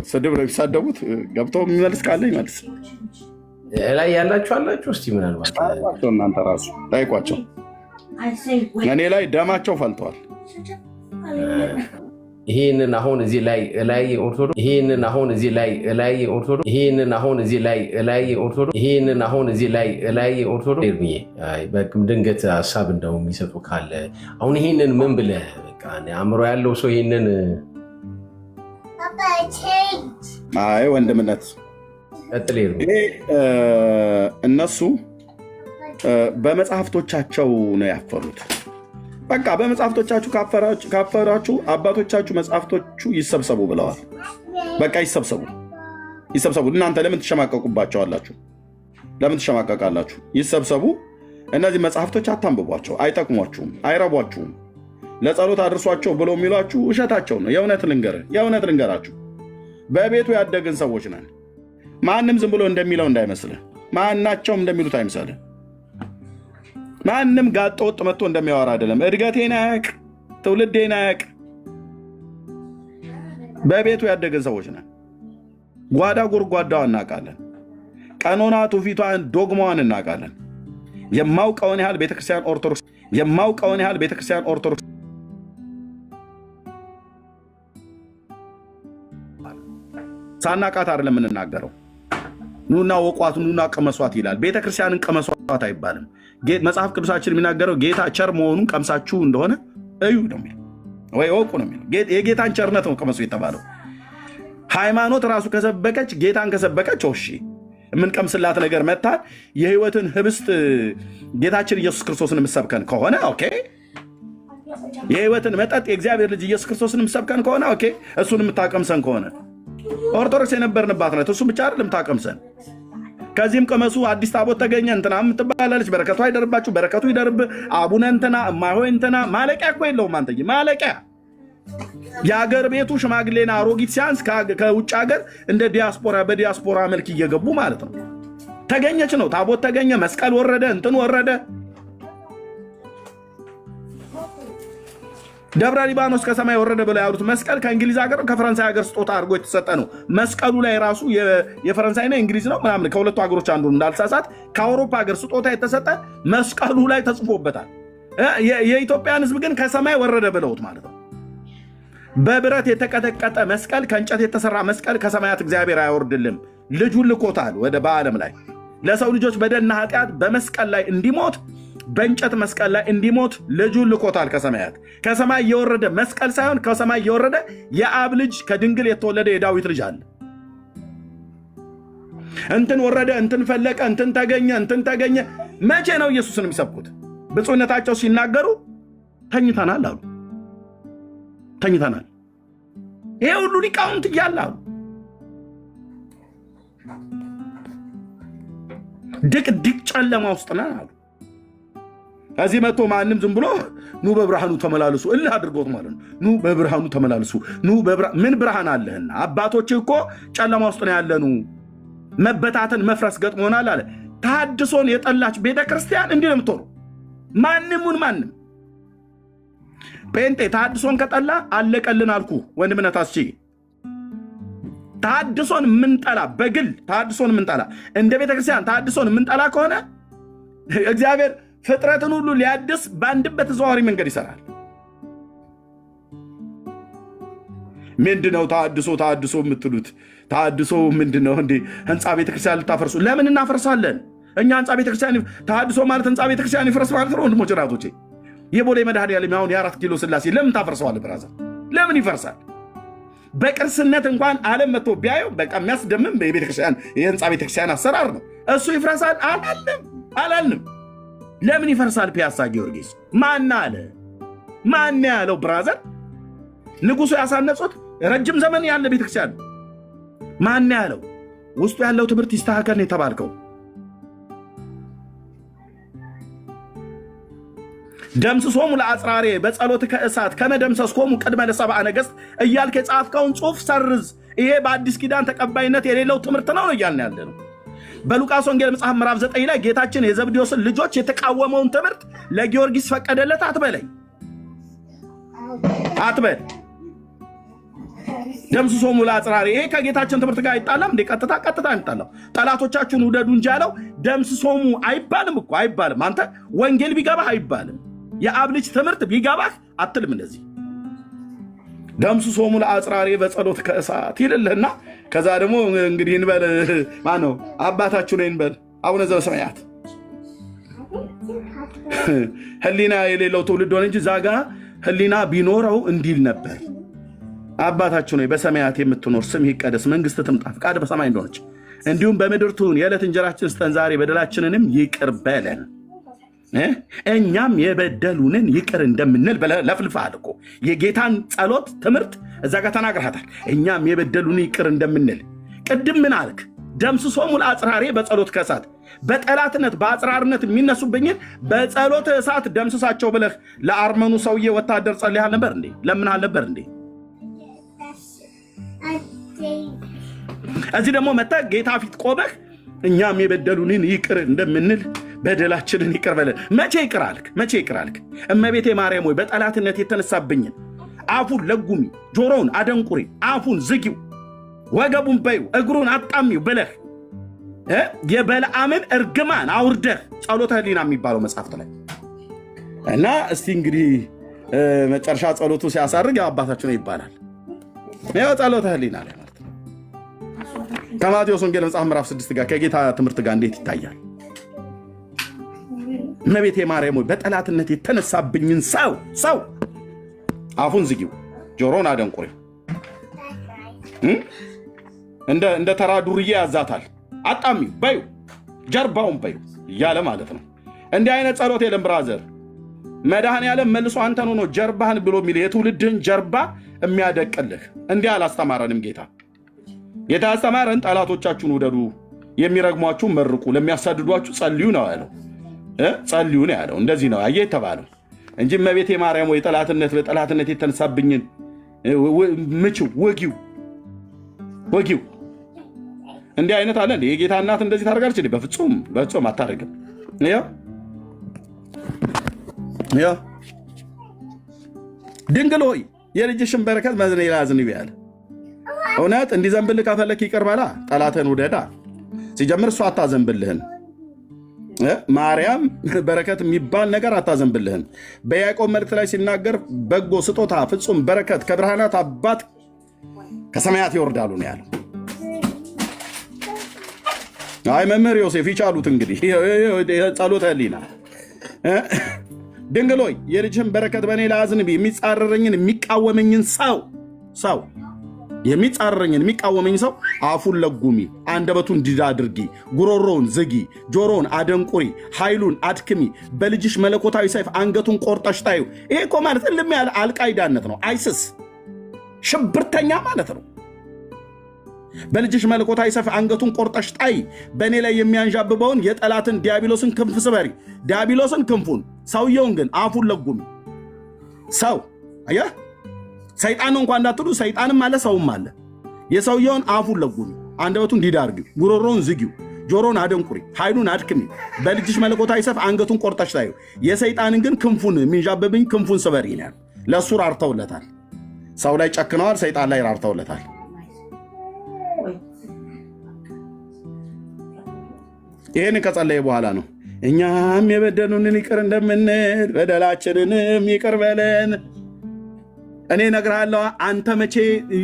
ስድብ ነው የሚሳደቡት። ገብተው የሚመልስ ካለ ይመልስ። ላይ ያላችሁ አላችሁ። እስቲ ምናልባት እናንተ ራሱ ጠይቋቸው። እኔ ላይ ደማቸው ፈልተዋል። ይሄንን አሁን እዚህ ላይ ኦርቶዶክስ ይሄንን አሁን እዚህ ላይ ኦርቶዶክስ ይሄንን አሁን እዚህ ላይ ኦርቶዶክስ ይሄንን አሁን እዚህ ላይ ኦርቶዶክስ ኤርሚዬ ድንገት ሀሳብ እንደው የሚሰጡ ካለ አሁን ይሄንን ምን ብለህ በቃ አእምሮ ያለው ሰው ይሄንን አይ ወንድምነት እነሱ በመጽሐፍቶቻቸው ነው ያፈሩት። በቃ በመጽሐፍቶቻችሁ ካፈራችሁ አባቶቻችሁ መጽሐፍቶቹ ይሰብሰቡ ብለዋል። በቃ ይሰብሰቡ። እናንተ ለምን ትሸማቀቁባቸዋላችሁ? ለምን ትሸማቀቃላችሁ? ይሰብሰቡ። እነዚህ መጽሐፍቶች አታንብቧቸው፣ አይጠቅሟችሁም፣ አይረቧችሁም። ለጸሎት አድርሷቸው ብሎ የሚሏችሁ ውሸታቸው ነው። የእውነት ልንገራችሁ፣ በቤቱ ያደግን ሰዎች ነን። ማንም ዝም ብሎ እንደሚለው እንዳይመስልህ፣ ማናቸውም እንደሚሉት አይምሰልህ። ማንም ጋጠ ወጥ መጥቶ እንደሚያወራ አይደለም። እድገቴን አያውቅ፣ ትውልዴን አያውቅ። በቤቱ ያደግን ሰዎች ነን። ጓዳ ጎድጓዳዋን እናውቃለን። ቀኖና ትውፊቷን፣ ዶግማዋን እናውቃለን። የማውቀውን ያህል ቤተክርስቲያን ኦርቶዶክስ ሳናቃት አይደለም የምንናገረው። ኑና ወቋት፣ ኑና ቀመሷት ይላል። ቤተክርስቲያንን ቀመሷት አይባልም። መጽሐፍ ቅዱሳችን የሚናገረው ጌታ ቸር መሆኑን ቀምሳችሁ እንደሆነ እዩ ነው የሚለው፣ ወይ ወቁ ነው የሚለው። የጌታን ቸርነት ነው ቀመሱ የተባለው። ሃይማኖት ራሱ ከሰበከች፣ ጌታን ከሰበከች እሺ፣ የምንቀምስላት ነገር መታ የህይወትን ህብስት ጌታችን ኢየሱስ ክርስቶስን የምሰብከን ከሆነ ኦኬ። የህይወትን መጠጥ የእግዚአብሔር ልጅ ኢየሱስ ክርስቶስን የምሰብከን ከሆነ ኦኬ። እሱን የምታቀምሰን ከሆነ ኦርቶዶክስ የነበርንባት ናት። እሱ ብቻ አይደለም ታቀምሰን። ከዚህም ቅመሱ፣ አዲስ ታቦት ተገኘ እንትና የምትባላለች፣ በረከቱ አይደርባችሁ፣ በረከቱ ይደርብ፣ አቡነ እንትና እማሆይ እንትና። ማለቂያ እኮ የለውም አንተ ማለቂያ። የሀገር ቤቱ ሽማግሌና አሮጊት ሲያንስ ከውጭ ሀገር እንደ ዲያስፖራ በዲያስፖራ መልክ እየገቡ ማለት ነው። ተገኘች ነው፣ ታቦት ተገኘ፣ መስቀል ወረደ፣ እንትን ወረደ። ደብረ ሊባኖስ ከሰማይ ወረደ ብለው ያሉት መስቀል ከእንግሊዝ ሀገር ከፈረንሳይ ሀገር ስጦታ አድርጎ የተሰጠ ነው። መስቀሉ ላይ ራሱ የፈረንሳይና የእንግሊዝ ነው ምናምን ከሁለቱ ሀገሮች አንዱ እንዳልሳሳት ከአውሮፓ ሀገር ስጦታ የተሰጠ መስቀሉ ላይ ተጽፎበታል። የኢትዮጵያን ሕዝብ ግን ከሰማይ ወረደ ብለውት ማለት ነው። በብረት የተቀጠቀጠ መስቀል፣ ከእንጨት የተሰራ መስቀል ከሰማያት እግዚአብሔር አይወርድልም። ልጁን ልኮታል ወደ በዓለም ላይ ለሰው ልጆች በደልና ኃጢአት በመስቀል ላይ እንዲሞት፣ በእንጨት መስቀል ላይ እንዲሞት ልጁን ልኮታል ከሰማያት። ከሰማይ የወረደ መስቀል ሳይሆን ከሰማይ የወረደ የአብ ልጅ ከድንግል የተወለደ የዳዊት ልጅ አለ። እንትን ወረደ፣ እንትን ፈለቀ፣ እንትን ተገኘ። መቼ ነው ኢየሱስን የሚሰብኩት? ብፁዕነታቸው ሲናገሩ ተኝተናል አሉ። ተኝተናል። ይሄ ሁሉ ሊቃውንት እያለ አሉ። ድቅድቅ ጨለማ ውስጥ ነን አሉ። ከዚህ መጥቶ ማንም ዝም ብሎ ኑ በብርሃኑ ተመላለሱ እልህ አድርጎት ማለት ነው። ኑ በብርሃኑ ተመላለሱ። ምን ብርሃን አለህና? አባቶች እኮ ጨለማ ውስጥ ነው ያለኑ፣ መበታተን መፍረስ ገጥሞናል አለ። ተሐድሶን የጠላች ቤተክርስቲያን እንዲህ ነው የምትሆነው። ማንም ጴንጤ ተሐድሶን ከጠላ አለቀልን አልኩ ወንድምነት አስቺ። ተሐድሶን የምንጠላ በግል ተሐድሶን የምንጠላ እንደ ቤተክርስቲያን ተሐድሶን የምንጠላ ከሆነ እግዚአብሔር ፍጥረትን ሁሉ ሊያድስ በአንድም በተዘዋዋሪ መንገድ ይሰራል። ምንድነው ተሐድሶ የምትሉት? ተሐድሶ ምንድነው እንዴ? ህንፃ ቤተክርስቲያን ልታፈርሱ? ለምን እናፈርሳለን? እኛ ህንፃ ቤተክርስቲያን ተሐድሶ ማለት ህንፃ ቤተክርስቲያን ይፍረስ ማለት ነው። ወንድሞች ናቶቼ፣ የቦሌ መድኃኔዓለም አሁን የ4 ኪሎ ስላሴ ለምን ታፈርሰዋል? ብራዘር ለምን ይፈርሳል? በቅርስነት እንኳን ዓለም መጥቶ ቢያየው በቃ የሚያስደምም የቤተክርስቲያን የህንፃ ቤተክርስቲያን አሰራር ነው። እሱ ይፍረሳል አላልንም። ለምን ይፈርሳል? ፒያሳ ጊዮርጊስ ማን አለ? ማን ያለው? ብራዘር ንጉሱ ያሳነጹት ረጅም ዘመን ያለ ቤተክርስቲያን ማን ያለው? ውስጡ ያለው ትምህርት ይስተካከል ነው የተባልከው። ደምስሶሙ ለአጽራሬ በጸሎት ከእሳት ከመደምሰስኮሙ ቅድመ ለሰብአ ነገሥት እያልክ የጻፍከውን ጽሑፍ ሰርዝ። ይሄ በአዲስ ኪዳን ተቀባይነት የሌለው ትምህርት ነው እያልን ያለ ነው። በሉቃስ ወንጌል መጽሐፍ ምዕራፍ 9 ላይ ጌታችን የዘብዴዎስን ልጆች የተቃወመውን ትምህርት ለጊዮርጊስ ፈቀደለት አትበለኝ፣ አትበል። ደምስሶሙ ለአጽራሬ ይሄ ከጌታችን ትምህርት ጋር አይጣላም እንዴ? ቀጥታ አይጣላም። ጠላቶቻችሁን ውደዱ እንጂ ያለው ደምስሶሙ አይባልም እኮ አይባልም። አንተ ወንጌል ቢገባህ አይባልም። የአብ ልጅ ትምህርት ቢገባህ አትልም እንደዚህ። ደምስሶሙ ለአጽራሬ በጸሎት ከእሳት ይልልህና ከዛ ደግሞ እንግዲህ እንበል ማነው አባታችሁ ነው እንበል አቡነ ዘበሰማያት። ህሊና የሌለው ትውልድ ሆነ እንጂ ዛጋ ህሊና ቢኖረው እንዲል ነበር። አባታችሁ ነው በሰማያት የምትኖር ስምህ ይቀደስ፣ መንግስት ትምጣ፣ ፈቃድህ በሰማይ እንደሆነች እንዲሁም በምድር ትሁን። የዕለት እንጀራችንን ስጠን ዛሬ፣ በደላችንንም ይቅር በለን እኛም የበደሉንን ይቅር እንደምንል ብለህ ለፍልፈሃል እኮ። የጌታን ጸሎት ትምህርት እዛ ጋር ተናግረሃታል። እኛም የበደሉንን ይቅር እንደምንል። ቅድም ምን አልክ? ደምስሶሙ ለአጽራሬ በጸሎት ከእሳት በጠላትነት በአጽራርነት የሚነሱብኝን በጸሎት እሳት ደምስሳቸው ብለህ ለአርመኑ ሰውዬ ወታደር ጸልያል ነበር እንዴ? ለምንሃል ነበር እንዴ? እዚህ ደግሞ መጥተህ ጌታ ፊት ቆመህ እኛም የበደሉንን ይቅር እንደምንል በደላችንን ይቅር በለን። መቼ ይቅር አልክ? መቼ ይቅር አልክ? እመቤቴ ማርያም ሆይ በጠላትነት የተነሳብኝን አፉን ለጉሚ፣ ጆሮውን አደንቁሪ፣ አፉን ዝጊው፣ ወገቡን በዩ፣ እግሩን አጣሚው ብለህ የበለዓምን እርግማን አውርደህ ጸሎተ ህሊና የሚባለው መጽሐፍት ላይ እና እስቲ እንግዲህ መጨረሻ ጸሎቱ ሲያሳርግ ያው አባታችሁ ነው ይባላል። ይኸው ጸሎተ ህሊና ላይ ማለት ነው። ከማቴዎስ ወንጌል መጽሐፍ ምዕራፍ 6 ጋር ከጌታ ትምህርት ጋር እንዴት ይታያል? እመቤቴ ማርያም ሆይ በጠላትነት የተነሳብኝን ሰው አፉን ዝጊው፣ ጆሮን አደንቁሪ፣ እንደ ተራ ዱርዬ ያዛታል፣ አጣሚው በዩ፣ ጀርባውን በዩ እያለ ማለት ነው። እንዲህ አይነት ጸሎት የለም ብራዘር። መድኃኔዓለም መልሶ አንተን ሆኖ ጀርባህን ብሎ የሚል የትውልድህን ጀርባ የሚያደቅልህ እንዲህ አላስተማረንም ጌታ። ጌታ ያስተማረን ጠላቶቻችሁን ውደዱ፣ የሚረግሟችሁ መርቁ፣ ለሚያሳድዷችሁ ጸልዩ ነው ያለው። ጸልዩ ነው ያለው። እንደዚህ ነው አየህ የተባለው እንጂ እመቤቴ ማርያም ወይ በጠላትነት የተነሳብኝን ምችው፣ ወጊው እንዲህ አይነት አለ እንዴ? የጌታ እናት እንደዚህ ታደርጋለች እንዴ? በፍጹም አታደርግም። ያው ድንግል ሆይ የልጅሽን በረከት መዝኔ ላዝንብ ያለ እውነት እንዲዘንብልህ ከፈለክ ይቅር በላ፣ ጠላትህን ውደዳ። ሲጀምር እሷ አታዘንብልህን። ማርያም በረከት የሚባል ነገር አታዘንብልህም። በያዕቆብ መልእክት ላይ ሲናገር በጎ ስጦታ ፍጹም በረከት ከብርሃናት አባት ከሰማያት ይወርዳሉ ነው ያለው። አይ መምህር ዮሴፍ ይቻሉት እንግዲህ ጸሎተ ህሊና። ድንግል ሆይ የልጅህን በረከት በእኔ ላይ አዝንቢ፣ የሚጻረረኝን የሚቃወመኝን ሰው የሚጻረረኝን የሚቃወመኝ ሰው አፉን ለጉሚ፣ አንደበቱን ዲዳ አድርጊ፣ ጉሮሮውን ዝጊ፣ ጆሮውን አደንቁሪ፣ ኃይሉን አድክሚ፣ በልጅሽ መለኮታዊ ሰይፍ አንገቱን ቆርጠሽ ጣዩ። ይሄ እኮ ማለት እልም ያለ አልቃይዳነት ነው። አይስስ ሽብርተኛ ማለት ነው። በልጅሽ መለኮታዊ ሰይፍ አንገቱን ቆርጠሽ ጣይ፣ በእኔ ላይ የሚያንዣብበውን የጠላትን ዲያብሎስን ክንፍ ስበሪ። ዲያብሎስን ክንፉን፣ ሰውየውን ግን አፉን ለጉሚ። ሰው አየህ፣ ሰይጣን ነው እንኳን እንዳትሉ፣ ሰይጣንም አለ ሰውም አለ። የሰውየውን አፉን ለጉሚ፣ አንደበቱን ዲዳ አድርጊው፣ ጉሮሮውን ዝጊው፣ ጆሮን አደንቁሪ፣ ኃይሉን አድክሚ፣ በልጅሽ መለኮታዊ ሰይፍ አንገቱን ቆርጠሽ ጣዩ። የሰይጣንን ግን ክንፉን የሚንዣብብኝ ክንፉን ስበሪ ይላል። ለእሱ ራርተውለታል። ሰው ላይ ጨክነዋል፣ ሰይጣን ላይ ራርተውለታል። ይህን ከጸለየ በኋላ ነው እኛም የበደሉንን ይቅር እንደምንል በደላችንንም ይቅር በለን። እኔ እነግርሃለሁ፣ አንተ መቼ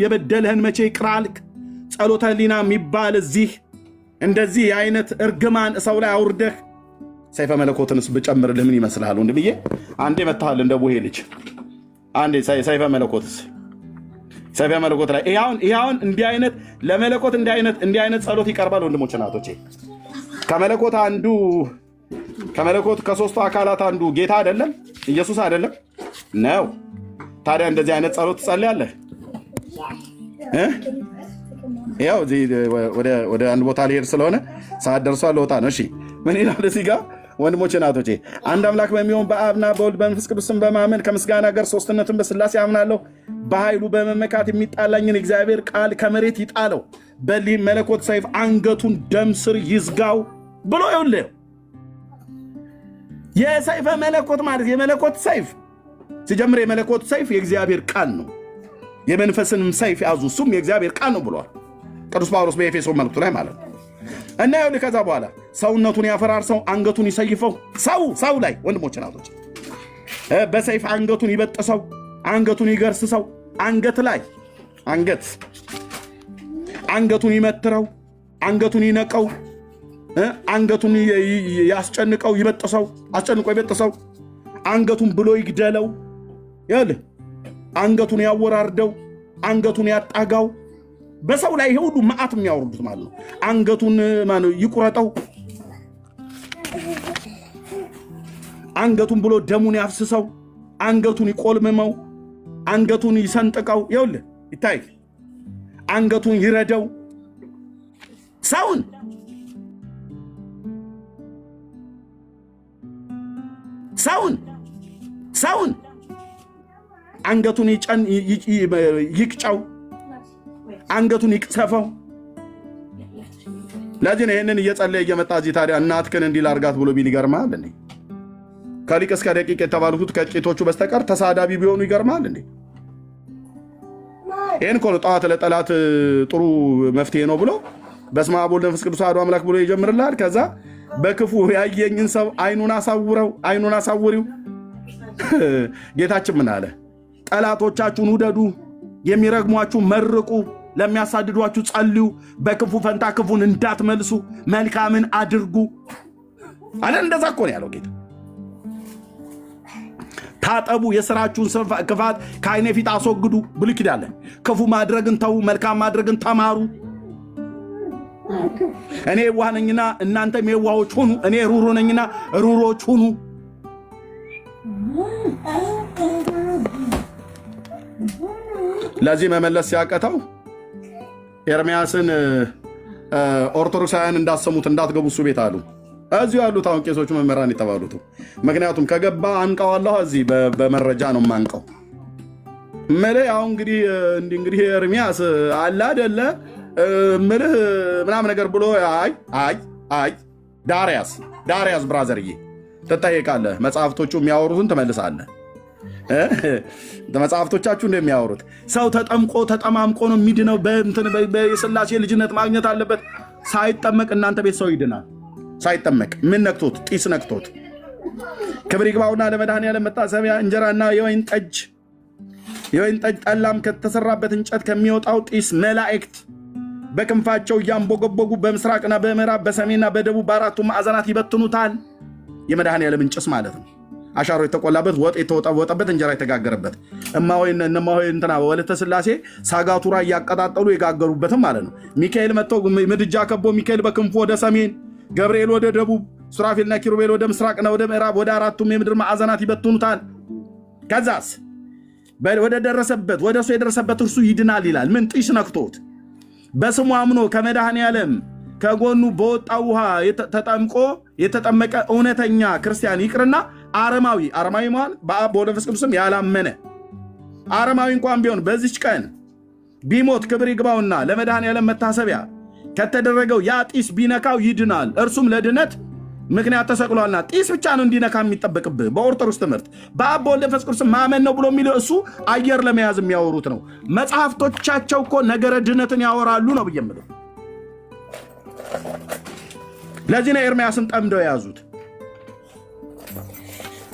የበደልህን መቼ ይቅር አልክ? ጸሎተ ህሊና የሚባል እዚህ እንደዚህ አይነት እርግማን ሰው ላይ አውርደህ ሰይፈ መለኮትንስ ብጨምርልህ ምን ይመስልሃል? ወንድምዬ አንዴ መታሃል እንደ ቡሄ ልጅ አንዴ ሰይፈ መለኮትስ ሰይፈ መለኮት ላይ ይሁን እንዲህ አይነት ለመለኮት እንዲህ አይነት ጸሎት ይቀርባል። ወንድሞች እናቶቼ ከመለኮት ከሶስቱ አካላት አንዱ ጌታ አይደለም? ኢየሱስ አይደለም ነው? ታዲያ እንደዚህ አይነት ጸሎት ትጸልያለህ? ያው ወደ አንድ ቦታ ሊሄድ ስለሆነ ሰዓት ደርሷል፣ ልወጣ ነው። እሺ ምን ይላል እዚህ ጋር? ወንድሞች እናቶቼ አንድ አምላክ በሚሆን በአብና በወልድ በመንፈስ ቅዱስም በማመን ከምስጋና ጋር ሶስትነትን በስላሴ አምናለሁ። በኃይሉ በመመካት የሚጣላኝን እግዚአብሔር ቃል ከመሬት ይጣለው፣ በሊህም መለኮት ሰይፍ አንገቱን ደም ስር ይዝጋው ብሎ ይውልህ። የሰይፈ መለኮት ማለት የመለኮት ሰይፍ ሲጀምር የመለኮት ሰይፍ የእግዚአብሔር ቃል ነው። የመንፈስንም ሰይፍ ያዙ እሱም የእግዚአብሔር ቃል ነው ብሏል ቅዱስ ጳውሎስ በኤፌሶን መልእክቱ ላይ ማለት ነው። እና ይኸውልህ ከዛ በኋላ ሰውነቱን ያፈራርሰው አንገቱን ይሰይፈው። ሰው ላይ ወንድሞች ናቶች በሰይፍ አንገቱን ይበጥሰው፣ አንገቱን ይገርስሰው። አንገት ላይ አንገቱን ይመትረው፣ አንገቱን ይነቀው፣ አንገቱን ያስጨንቀው፣ ይበጥሰው፣ አስጨንቆ ይበጥሰው። አንገቱን ብሎ ይግደለው። ይኸውልህ አንገቱን ያወራርደው፣ አንገቱን ያጣጋው። በሰው ላይ ይሄ ሁሉ መዓት የሚያወርዱት ማለት ነው። አንገቱን ይቁረጠው፣ አንገቱን ብሎ ደሙን ያፍስሰው፣ አንገቱን ይቆልምመው፣ አንገቱን ይሰንጥቀው። ይኸውልህ ይታይ፣ አንገቱን ይረደው። ሰውን አንገቱን ይቅጨው፣ አንገቱን ይቅሰፈው። ለዚህ ነው ይህንን እየጸለየ እየመጣ እዚህ ታዲያ እናትህን እንዲህ ላድርጋት ብሎ ቢል ይገርማል እንዴ? ከሊቅ እስከ ደቂቅ የተባሉት ከጥቂቶቹ በስተቀር ተሳዳቢ ቢሆኑ ይገርማል እንዴ? ይህን እኮ ነው ጠዋት ለጠላት ጥሩ መፍትሄ ነው ብሎ በስመ አብ ወወልድ ወመንፈስ ቅዱስ አሐዱ አምላክ ብሎ ይጀምርልሃል። ከዛ በክፉ ያየኝን ሰው አይኑን አሳውሪው። ጌታችን ምን አለ? ጠላቶቻችሁን ውደዱ፣ የሚረግሟችሁ መርቁ፣ ለሚያሳድዷችሁ ጸልዩ፣ በክፉ ፈንታ ክፉን እንዳትመልሱ መልካምን አድርጉ አለ። እንደዛ እኮ ነው ያለው ጌታ። ታጠቡ፣ የሥራችሁን ክፋት ከዓይኔ ፊት አስወግዱ። ብሉይ ኪዳን አለ። ክፉ ማድረግን ተዉ፣ መልካም ማድረግን ተማሩ። እኔ የዋህ ነኝና እናንተም የዋሆች ሁኑ፣ እኔ ሩሩ ነኝና ሩሮች ሁኑ። ለዚህ መመለስ ሲያቀተው ኤርምያስን ኦርቶዶክሳውያን እንዳሰሙት እንዳትገቡ እሱ ቤት አሉ። እዚሁ ያሉት አሁን ቄሶቹ መምህራን የተባሉት። ምክንያቱም ከገባ አንቀዋለሁ፣ እዚህ በመረጃ ነው ማንቀው። ምልህ አሁን እንግዲህ ኤርምያስ አለ አይደለ ምልህ ምናምን ነገር ብሎ አይ ዳርያስ ብራዘርዬ ትጠየቃለህ። መጽሐፍቶቹ የሚያወሩትን ትመልሳለህ። መጽሐፍቶቻችሁ እንደሚያወሩት ሰው ተጠምቆ ተጠማምቆ ነው የሚድነው። በስላሴ ልጅነት ማግኘት አለበት። ሳይጠመቅ እናንተ ቤት ሰው ይድናል። ሳይጠመቅ ምን ነክቶት? ጢስ ነክቶት። ክብር ይግባውና ለመድኃኔዓለም መታሰቢያ እንጀራና የወይን ጠጅ ጠላም ከተሰራበት እንጨት ከሚወጣው ጢስ መላእክት በክንፋቸው እያንቦገቦጉ በምስራቅና በምዕራብ በሰሜንና በደቡብ በአራቱ ማዕዘናት ይበትኑታል። የመድኃኔዓለም እንጨት ማለት ነው። አሻሮ የተቆላበት ወጥ የተወጣወጠበት እንጀራ የተጋገረበት እማሆይ እንትና ወለተ ስላሴ ሳጋቱራ እያቀጣጠሉ የጋገሩበትም ማለት ነው። ሚካኤል መጥቶ ምድጃ ከቦ ሚካኤል በክንፉ ወደ ሰሜን፣ ገብርኤል ወደ ደቡብ፣ ሱራፌልና ኪሩቤል ወደ ምስራቅና ወደ ምዕራብ ወደ አራቱም የምድር ማዕዘናት ይበትኑታል። ከዛስ ወደ እሱ የደረሰበት እርሱ ይድናል ይላል። ምን? ጢስ ነክቶት በስሙ አምኖ ከመድኃኔዓለም ከጎኑ በወጣው ውሃ ተጠምቆ የተጠመቀ እውነተኛ ክርስቲያን ይቅርና አረማዊ ማለት በአብ በወልድ በመንፈስ ቅዱስም ያላመነ አረማዊ እንኳን ቢሆን በዚች ቀን ቢሞት ክብር ይግባውና ለመድኃኔዓለም መታሰቢያ ከተደረገው ያ ጢስ ቢነካው ይድናል፣ እርሱም ለድነት ምክንያት ተሰቅሏልና። ጢስ ብቻ ነው እንዲነካ የሚጠበቅብህ በኦርቶዶክስ ትምህርት። በአብ በወልድ በመንፈስ ቅዱስ ማመን ነው ብሎ የሚለው እሱ አየር ለመያዝ የሚያወሩት ነው። መጽሐፍቶቻቸው እኮ ነገረ ድነትን ያወራሉ ነው ብዬ የምለው። ለዚህ ነው ኤርምያስን ጠምደው የያዙት።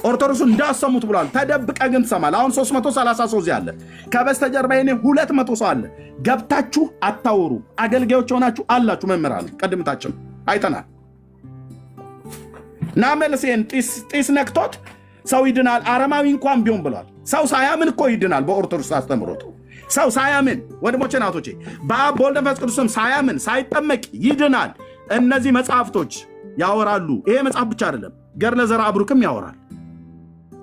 ኦርቶዶክሱ እንዳሰሙት ብሏል። ተደብቀ ግን ትሰማል። አሁን 330 ሰው እዚህ አለ። ከበስተጀርባ እኔ 200 ሰው አለ። ገብታችሁ አታወሩ። አገልጋዮች ሆናችሁ አላችሁ። መምህራን ቀድምታችን አይተናል። ናመልሴን ጢስ ነክቶት ሰው ይድናል አረማዊ እንኳን ቢሆን ብሏል። ሰው ሳያምን እኮ ይድናል። በኦርቶዶክስ አስተምሮት ሰው ሳያምን ወንድሞቼ ናቶቼ በአብ በወልድ በመንፈስ ቅዱስም ሳያምን ሳይጠመቅ ይድናል። እነዚህ መጽሐፍቶች ያወራሉ። ይሄ መጽሐፍ ብቻ አይደለም፣ ገድለ ዘርዓ ብሩክም ያወራል።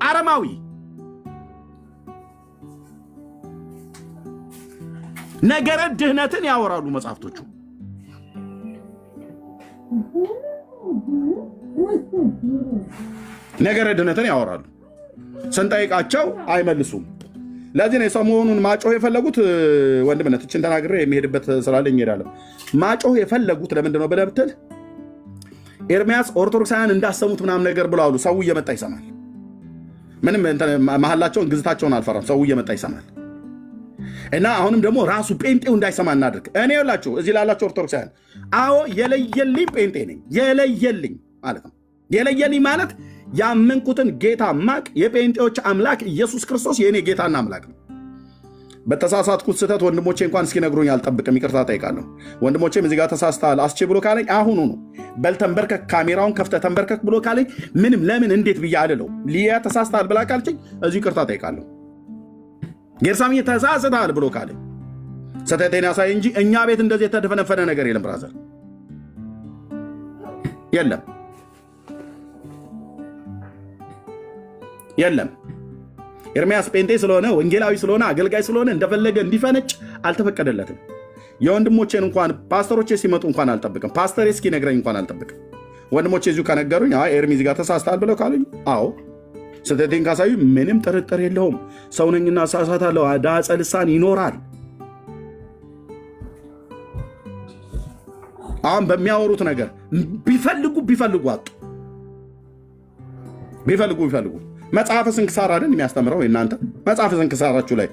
አረማዊ ነገረ ድህነትን ያወራሉ መጽሐፍቶቹ። ነገረ ድህነትን ያወራሉ። ስንጠይቃቸው አይመልሱም። ለዚህ ነው ሰሞኑን ማጮህ የፈለጉት። ወንድምነት እችን ተናግሬ የሚሄድበት ስላለኝ እሄዳለሁ። ማጮህ የፈለጉት ለምንድን ነው ብለህ ብትል ኤርሚያስ ኦርቶዶክሳውያን እንዳሰሙት ምናምን ነገር ብለው አሉ። ሰው እየመጣ ይሰማል። ምንም መሐላቸውን ግዝታቸውን አልፈራም። ሰው እየመጣ ይሰማል። እና አሁንም ደግሞ ራሱ ጴንጤው እንዳይሰማ እናድርግ። እኔ ይላችሁ እዚህ ላላችሁ ኦርቶዶክሳውያን፣ አዎ የለየልኝ ጴንጤ ነኝ። የለየልኝ ማለት ነው። የለየልኝ ማለት ያመንኩትን ጌታ ማቅ የጴንጤዎች አምላክ ኢየሱስ ክርስቶስ የእኔ ጌታና አምላክ ነው። በተሳሳትኩት ስህተት ወንድሞቼ እንኳን እስኪነግሩኝ አልጠብቅም፣ ይቅርታ ጠይቃለሁ። ወንድሞቼም እዚህ ጋር ተሳስተሃል አስቼ ብሎ ካለኝ አሁኑ ነው በል ተንበርከክ፣ ካሜራውን ከፍተህ ተንበርከክ ብሎ ካለኝ ምንም ለምን እንዴት ብዬ አልለው። ሊያ ተሳስተሃል ብላ ካልችኝ እዚሁ ይቅርታ ጠይቃለሁ። ጌርሳምዬ ተሳስተሃል ብሎ ካለኝ ስህተቴን ያሳይ እንጂ እኛ ቤት እንደዚህ የተደፈነፈነ ነገር የለም ብራዘር፣ የለም የለም። ኤርሚያስ ጴንጤ ስለሆነ ወንጌላዊ ስለሆነ አገልጋይ ስለሆነ እንደፈለገ እንዲፈነጭ አልተፈቀደለትም። የወንድሞቼን እንኳን ፓስተሮቼ ሲመጡ እንኳን አልጠብቅም። ፓስተር እስኪ ነግረኝ እንኳን አልጠብቅም። ወንድሞቼ እዚሁ ከነገሩኝ ኤርሚ እዚህ ጋር ተሳስተሃል ብለው ካሉኝ አዎ ስህተቴን ካሳዩ ምንም ጥርጥር የለውም። ሰው ነኝና እሳሳታለሁ። ዳጸ ልሳን ይኖራል። አሁን በሚያወሩት ነገር ቢፈልጉ አጡ። ቢፈልጉ መጽሐፈ ስንክሳር አይደል የሚያስተምረው? እናንተ መጽሐፈ ስንክሳራችሁ ላይ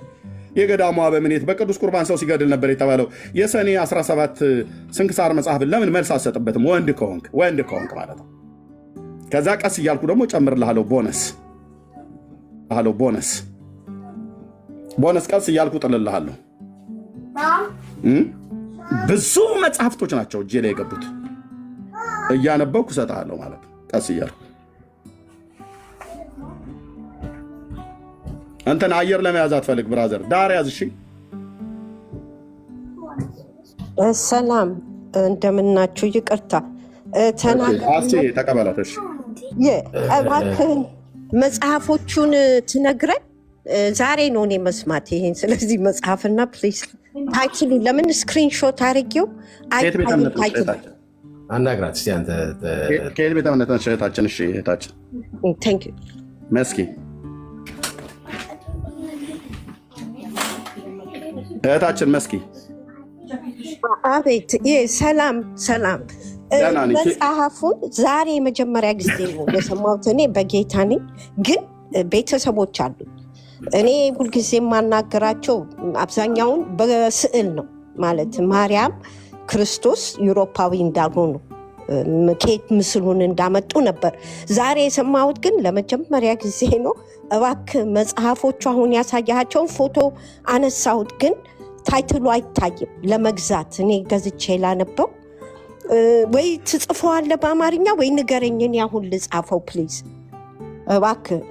የገዳሟ በምኔት በቅዱስ ቁርባን ሰው ሲገድል ነበር የተባለው የሰኔ 17 ስንክሳር መጽሐፍን ለምን መልስ አሰጥበትም? ወንድ ከሆንክ ማለት ነው። ከዛ ቀስ እያልኩ ደግሞ ጨምርልሃለሁ ቦነስ ቀስ እያልኩ ጥልልሃለሁ። ብዙ መጽሐፍቶች ናቸው እጄ ላይ የገቡት፣ እያነበብኩ እሰጥሃለሁ ማለት ነው። ቀስ እያልኩ አንተን አየር ለመያዝ አትፈልግ ብራዘር፣ ዳር ያዝ። እሺ ሰላም እንደምናችሁ። ይቅርታ ተቀበላት። እሺ እባክህን መጽሐፎቹን ትነግረን። ዛሬ ነው እኔ መስማት ይሄን። ስለዚህ መጽሐፍና ፕሊዝ ታይትሉ ለምን ስክሪንሾት አድርጌው አናግራት እስኪ አንተ። ከየት ቤተ እምነት ነች እህታችን? እሺ እህታችን ቴንክ ዩ መስኪ እህታችን መስኪ። አቤት። ሰላም መጽሐፉን ዛሬ የመጀመሪያ ጊዜ ነው የሰማሁት። እኔ በጌታ ነኝ፣ ግን ቤተሰቦች አሉ። እኔ ሁልጊዜ የማናገራቸው አብዛኛውን በስዕል ነው ማለት ማርያም ክርስቶስ ዩሮፓዊ እንዳልሆኑ ከየት ምስሉን እንዳመጡ ነበር። ዛሬ የሰማሁት ግን ለመጀመሪያ ጊዜ ነው። እባክህ መጽሐፎቹ አሁን ያሳያቸውን ፎቶ አነሳሁት፣ ግን ታይትሉ አይታይም ለመግዛት። እኔ ገዝቼ ላነበው ወይ ትጽፈዋለህ በአማርኛ ወይ ንገረኝ፣ እኔ አሁን ልጻፈው ፕሊዝ እባክህ።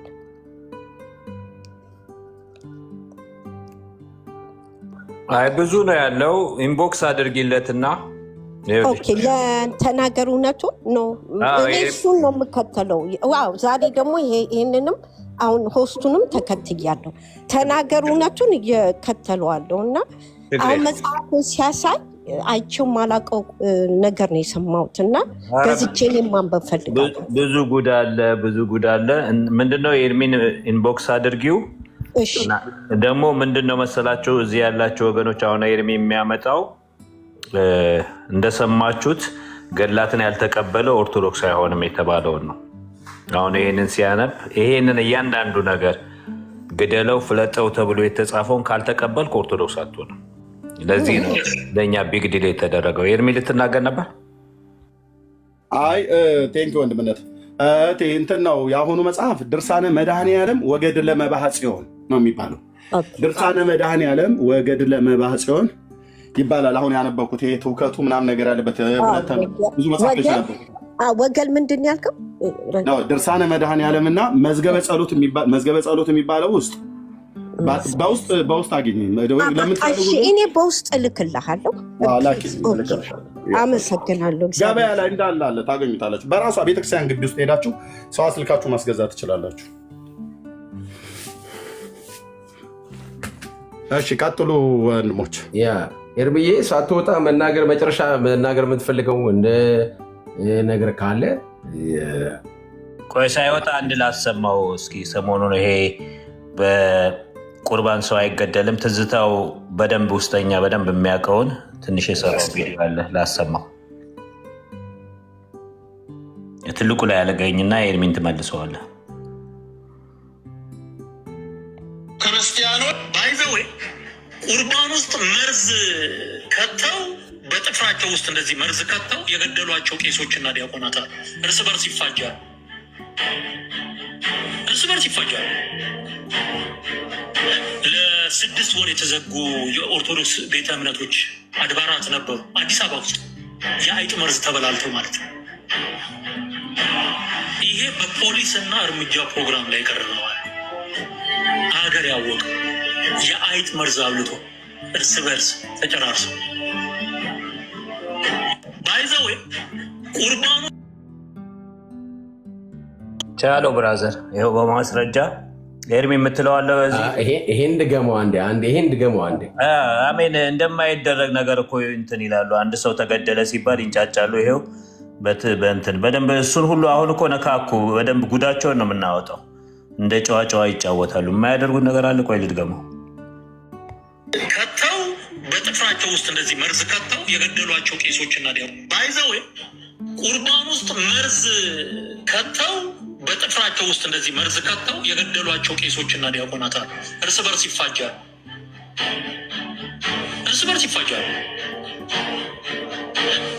አይ ብዙ ነው ያለው፣ ኢንቦክስ አድርጊለትና ለተናገር እውነቱ ነው። እኔ እሱን ነው የምከተለው። ዋው ዛሬ ደግሞ ይህንንም አሁን ሆስቱንም ተከትያለሁ። ተናገር እውነቱን እየከተለዋለሁ እና አሁን መጽሐፉን ሲያሳይ አይቼው ማላውቀው ነገር ነው የሰማሁት እና ገዝቼ ማንበብ ፈልጋለሁ። ብዙ ጉድ አለ። ምንድነው የኤርሚን ኢንቦክስ አድርጊው። ደግሞ ምንድነው መሰላቸው እዚህ ያላቸው ወገኖች አሁን ኤርሚ የሚያመጣው እንደሰማችሁት ገድላትን ያልተቀበለ ኦርቶዶክስ አይሆንም የተባለውን ነው። አሁን ይህንን ሲያነብ ይህንን እያንዳንዱ ነገር ግደለው ፍለጠው ተብሎ የተጻፈውን ካልተቀበልክ ኦርቶዶክስ አትሆንም። ለዚህ ነው ለእኛ ቢግ ዲል የተደረገው። ኤርሚ ልትናገር ነበር? አይ ቴንክ ወንድምነት። እንትን ነው የአሁኑ መጽሐፍ ድርሳነ መድኃኔዓለም ወገድለ መባህ ጽዮን ነው የሚባለው። ድርሳነ መድኃኔዓለም ወገድለ መባህ ጽዮን ይባላል። አሁን ያነበብኩት ይሄ ትውከቱ ምናምን ነገር ያለበት ብዙ መጽሐፎች ናቸው። ወገል ምንድን ያልከው? ድርሳነ መድኃኔዓለም እና መዝገበ ጸሎት የሚባለው ውስጥ በውስጥ አግኝ። እኔ በውስጥ እልክልሃለሁ። አመሰግናለሁ። ገበያ ላይ እንዳለ ታገኙታላችሁ። በራሷ ቤተክርስቲያን ግቢ ውስጥ ሄዳችሁ ሰው አስልካችሁ ማስገዛት ትችላላችሁ። እሺ ቀጥሉ ወንድሞች። ኤርምዬ ሳትወጣ መጨረሻ መናገር የምትፈልገው ነገር ካለ ቆይ፣ ሳይወጣ አንድ ላሰማው እስኪ። ሰሞኑን ይሄ በቁርባን ሰው አይገደልም ትዝታው በደንብ ውስጠኛ በደንብ የሚያውቀውን ትንሽ የሰራው ቪዲዮ አለ ላሰማው። ትልቁ ላይ ያለገኝና ኤርሚን ትመልሰዋለህ። ክርስቲያኖች ባይዘዌ ቁርባን ውስጥ መርዝ ከተው በጥፍራቸው ውስጥ እንደዚህ መርዝ ከተው የገደሏቸው ቄሶችና ዲያቆናት አሉ። እርስ በርስ ይፋጃሉ። ለ6 ወር የተዘጉ የኦርቶዶክስ ቤተ እምነቶች አድባራት ነበሩ አዲስ አበባ ውስጥ የአይጥ መርዝ ተበላልተው ማለት ነው። ይሄ በፖሊስና እርምጃ ፕሮግራም ላይ ቀርበዋል። ሀገር ያወቀ የአይጥ መርዝ አብልቶ እርስ በርስ ተጨራርሶ ባይዘዌ ቁርባኑ ቻለው ብራዘር፣ ይኸው በማስረጃ ኤርሚ የምትለዋለ ይሄን ድገመው አንዴ። አሜን። እንደማይደረግ ነገር እኮ እንትን ይላሉ። አንድ ሰው ተገደለ ሲባል ይንጫጫሉ። ይሄው በእንትን በደንብ እሱን ሁሉ አሁን እኮ ነካኩ። በደንብ ጉዳቸውን ነው የምናወጣው። እንደ ጨዋ ይጫወታሉ። የማያደርጉት ነገር አለ። ቆይ ልድገመው። ከተው በጥፍራቸው ውስጥ እንደዚህ መርዝ ከተው የገደሏቸው ቄሶችና ባይዘዌ ቁርባን ውስጥ መርዝ ከተው በጥፍራቸው ውስጥ እንደዚህ መርዝ ከተው የገደሏቸው ቄሶችና ዲያቆናት አሉ። እርስ በርስ ይፋጃሉ።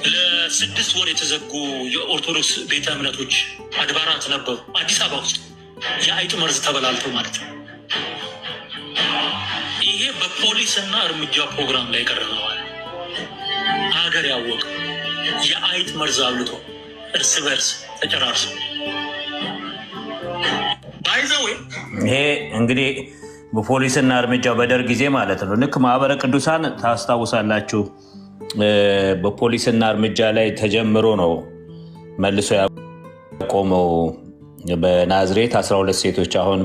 ለ6 ወር የተዘጉ የኦርቶዶክስ ቤተ እምነቶች አድባራት ነበሩ አዲስ አበባ ውስጥ የአይጥ መርዝ ተበላልተው ማለት ነው። ይሄ በፖሊስና እርምጃ ፕሮግራም ላይ ቀርበዋል። ሀገር ያወቀ የአይጥ መርዝ አብልቶ እርስ በርስ ተጨራርሶ ባይዘዌ ይሄ እንግዲህ በፖሊስና እርምጃው በደርግ ጊዜ ማለት ነው። ልክ ማህበረ ቅዱሳን ታስታውሳላችሁ። በፖሊስና እርምጃ ላይ ተጀምሮ ነው መልሶ ያቆመው በናዝሬት 12 ሴቶች አሁን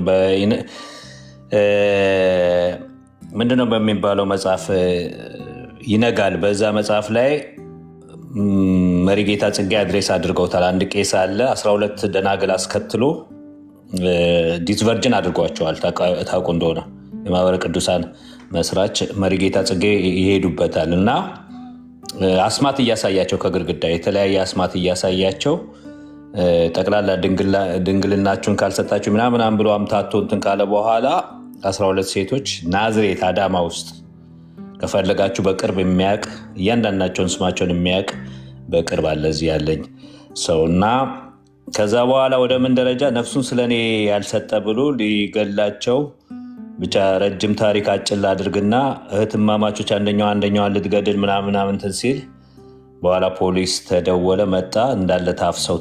ምንድነው በሚባለው መጽሐፍ ይነጋል። በዛ መጽሐፍ ላይ መሪጌታ ጽጌ አድሬስ አድርገውታል። አንድ ቄስ አለ 12 ደናግል አስከትሎ ዲስቨርጅን አድርጓቸዋል። ታውቁ እንደሆነ የማህበረ ቅዱሳን መስራች መሪጌታ ጽጌ ይሄዱበታል እና አስማት እያሳያቸው ከግድግዳ የተለያየ አስማት እያሳያቸው ጠቅላላ ድንግልናችሁን ካልሰጣችሁ ምናምን ብሎ አምታቶ እንትን ካለ በኋላ 12 ሴቶች ናዝሬት አዳማ ውስጥ ከፈለጋችሁ በቅርብ የሚያውቅ እያንዳንዳቸውን ስማቸውን የሚያውቅ በቅርብ አለ እዚህ ያለኝ ሰው እና ከዛ በኋላ ወደ ምን ደረጃ ነፍሱን ስለኔ ያልሰጠ ብሎ ሊገላቸው ብቻ ረጅም ታሪክ አጭል አድርግና እህትማማቾች አንደኛዋን ልትገድል ምናምን እንትን ሲል በኋላ ፖሊስ ተደወለ፣ መጣ፣ እንዳለ ታፍሰው